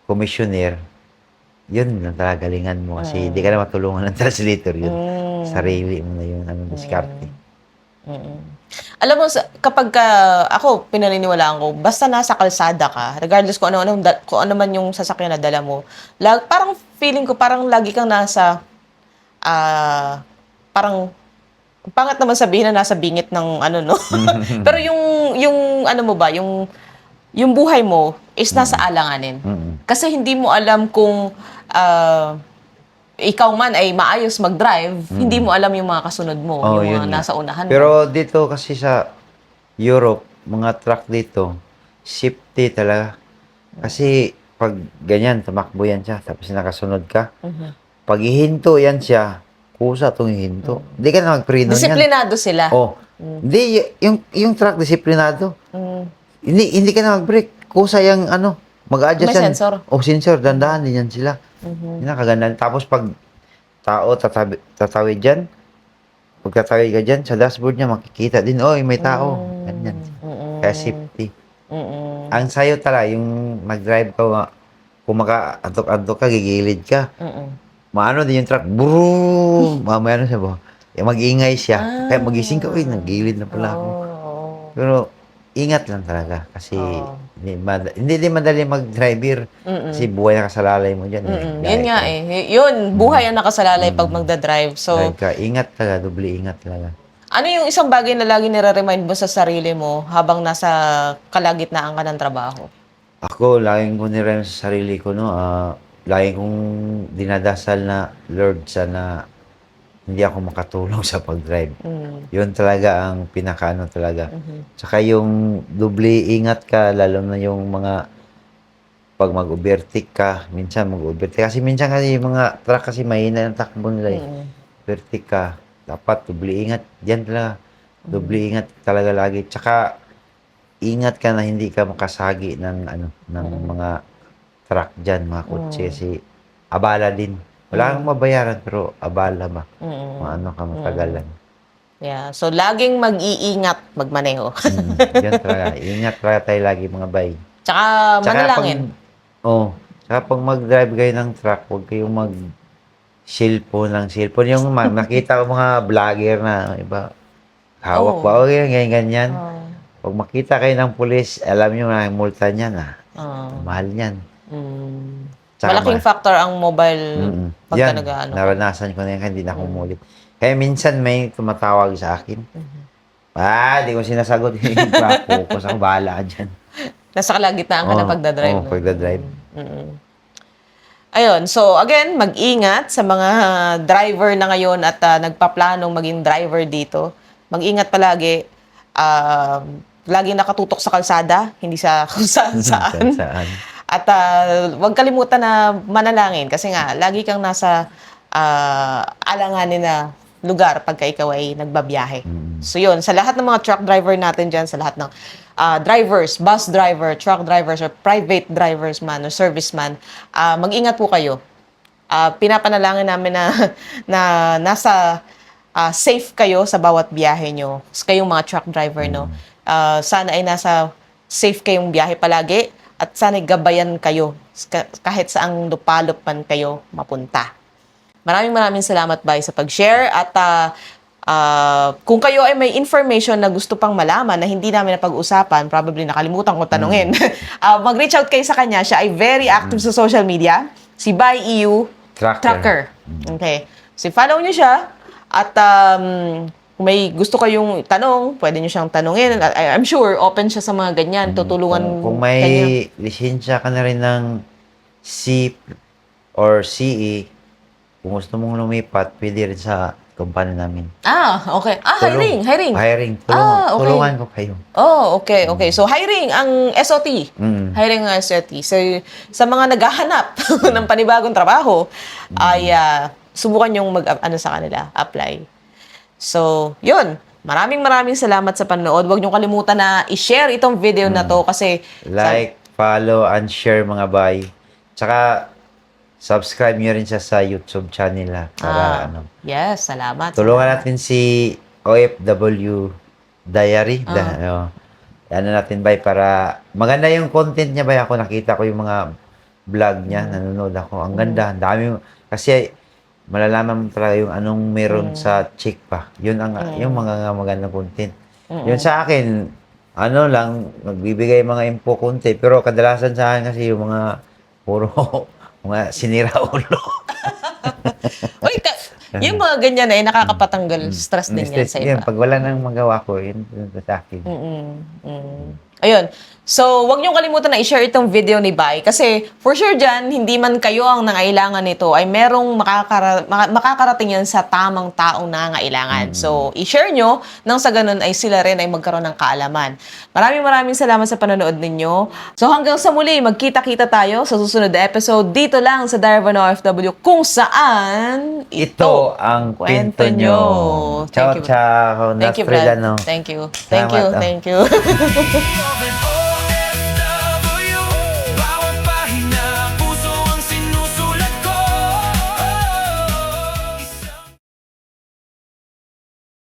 commissioner, yun na talaga galingan mo kasi hindi ka na matulungan ng translator yun. Sarili mo na yun, diskarte. Alam mo, kapag ako, pinaniniwalaan ko, basta nasa kalsada ka, regardless kung ano man yung sasakyan na dala mo, parang feeling ko, parang lagi kang nasa, parang, pangat naman sabihin na nasa bingit ng ano, no? Pero yung ano mo ba, yung buhay mo is nasa alanganin. Kasi hindi mo alam kung ikaw man ay maayos mag-drive, hindi mo alam yung mga kasunod mo, Oh, yung mga yun nga. nasa unahan mo. Pero dito kasi sa Europe, mga truck dito, safety talaga. Kasi pag ganyan, tumakbo yan siya, tapos nakasunod ka, pag ihinto yan siya, kusa itong ihinto. Hindi ka na magpreno niyan. Disiplinado sila. Oh. Hindi, yung truck disiplinado. Mm. Hindi ka na mag-brake. Kusa yung mag-adjust May yan. sensor. Oh, sensor, dandahan din yan sila. Yun ang kaganda. Tapos pag tao tatawid dyan, pag tatawid ka dyan, sa dashboard niya makikita din, oy, may tao. Ganyan. Kaya safety. Ang sayo talaga, yung mag-drive ka, kung maka-antok-antok ka, gigilid ka. Maano din yung truck, boom! Mamaya ano siya ba? Mag-ingay siya. Kaya magising ka, uy, nagilid na pala ako. Pero, ingat lang talaga. Kasi, hindi din madali mag-driver. Kasi buhay na kasalalay mo dyan. Yun nga eh. Yun, buhay ang nakasalalay pag magdadrive. So, Drive ka, ingat talaga, doble ingat talaga. ano yung isang bagay na lagi nire-remind mo sa sarili mo habang nasa kalagitnaan ka ng trabaho? Ako, laging ko nirem sa sarili ko, laging kong dinadasal na, Lord, sana hindi ako makatulong sa pag-drive. Yun talaga ang pinakaano talaga. Tsaka yung doble ingat ka, lalo na yung mga pag mag-overtake ka, minsan mag-overtake. Kasi minsan kasi yung mga truck kasi mahina yung takbo nila. Overtake ka, dapat doble ingat. Diyan talaga. Doble ingat talaga lagi. Tsaka ingat ka na hindi ka makasagi ng mga truck diyan, mga kotse kasi abala din. Wala kang mabayaran pero abala ba? Maano ka matagalan. Yeah. So, laging mag-iingat magmaneho. Yan talaga. Ingat talaga tayo lagi mga bay. Tsaka manalangin. Tsaka pag mag-drive kayo ng truck, huwag kayong cellphone. Yung nakita ko mga vlogger na iba, hawak ba? O ganyan. Pag makita kayo ng pulis, alam nyo na yung multa niyan. Mahal niyan. Tsaka Malaking factor ang mobile pagka yan, nag-ano. naranasan ko na yan, hindi na ako umulit. Kaya minsan may tumatawag sa akin. Di ko sinasagot. Focus ako, bahala ka dyan. Nasa kalagitnaan ka na pagdadrive. Oo, pagdadrive. Ayun, so again, mag-ingat sa mga driver na ngayon at nagpaplanong maging driver dito. Mag-ingat palagi. Laging nakatutok sa kalsada, hindi sa kung saan. At huwag kalimutan na manalangin kasi nga, lagi kang nasa alanganin na lugar pagka ikaw ay nagbabiyahe. Mm. So yun, sa lahat ng mga truck driver natin dyan, sa lahat ng drivers, bus driver, truck drivers, or private drivers man, or serviceman, mag-ingat po kayo. Pinapanalangin namin na nasa safe kayo sa bawat biyahe nyo. Kayong mga truck driver, no? Sana ay nasa safe kayong biyahe palagi at sana gabayan kayo kahit saang lupalop man kayo mapunta. Maraming salamat, Bay, sa pag-share at kung kayo ay may information na gusto pang malaman na hindi namin napag-usapan, probably nakalimutan ko tanungin, mag-reach out kayo sa kanya. Siya ay very active sa social media. Si Bay EU Trucker. Okay. So, follow nyo siya. At kung may gusto kayong tanong, pwede nyo siyang tanungin. I'm sure open siya sa mga ganyan. Tutulungan Kung may lisensya ka na rin ng C or CE, kung gusto mong lumipat, pwede rin sa kumpanya namin. Okay. Hiring. Hiring. Okay. Tulungan ko kayo. Okay. So, hiring ang SOT. Hiring ang SOT. So, sa mga naghahanap ng panibagong trabaho, ay subukan yung sa kanila, apply. So, yun. Maraming salamat sa panonood. Huwag niyong kalimutan na i-share itong video na to kasi Like, follow, and share mga bay. Tsaka, subscribe nyo rin siya sa YouTube channel para yes, salamat. tulungan natin si OFW Diary. Natin bay para maganda yung content niya bay. Ako nakita ko yung mga vlog niya, nanonood ako. Ang ganda, ang dami. Kasi malalaman mo talaga yung anong meron sa chick pa. Yun ang yung mga magandang content. Yun sa akin, lang, nagbibigay mga info content. Pero kadalasan sa akin kasi yung mga puro mga sinira ulo. Uy, yung mga ganyan ay nakakapatanggal stress din yan sa iba. Yan, pag wala nang magawa ko, yun sa akin. Ayun. So, wag niyong kalimutan na i-share itong video ni Bay kasi for sure dyan, hindi man kayo ang nangailangan nito, ay merong makakarating yan sa tamang taong nangailangan. So, i-share nyo nang sa ganun ay sila rin ay magkaroon ng kaalaman. Maraming salamat sa panonood ninyo. So, hanggang sa muli, magkita-kita tayo sa susunod na episode dito lang sa Diary of an OFW kung saan Ito ang kwento nyo. Ciao. Thank you, Brad. Thank you. Salamat. Thank you.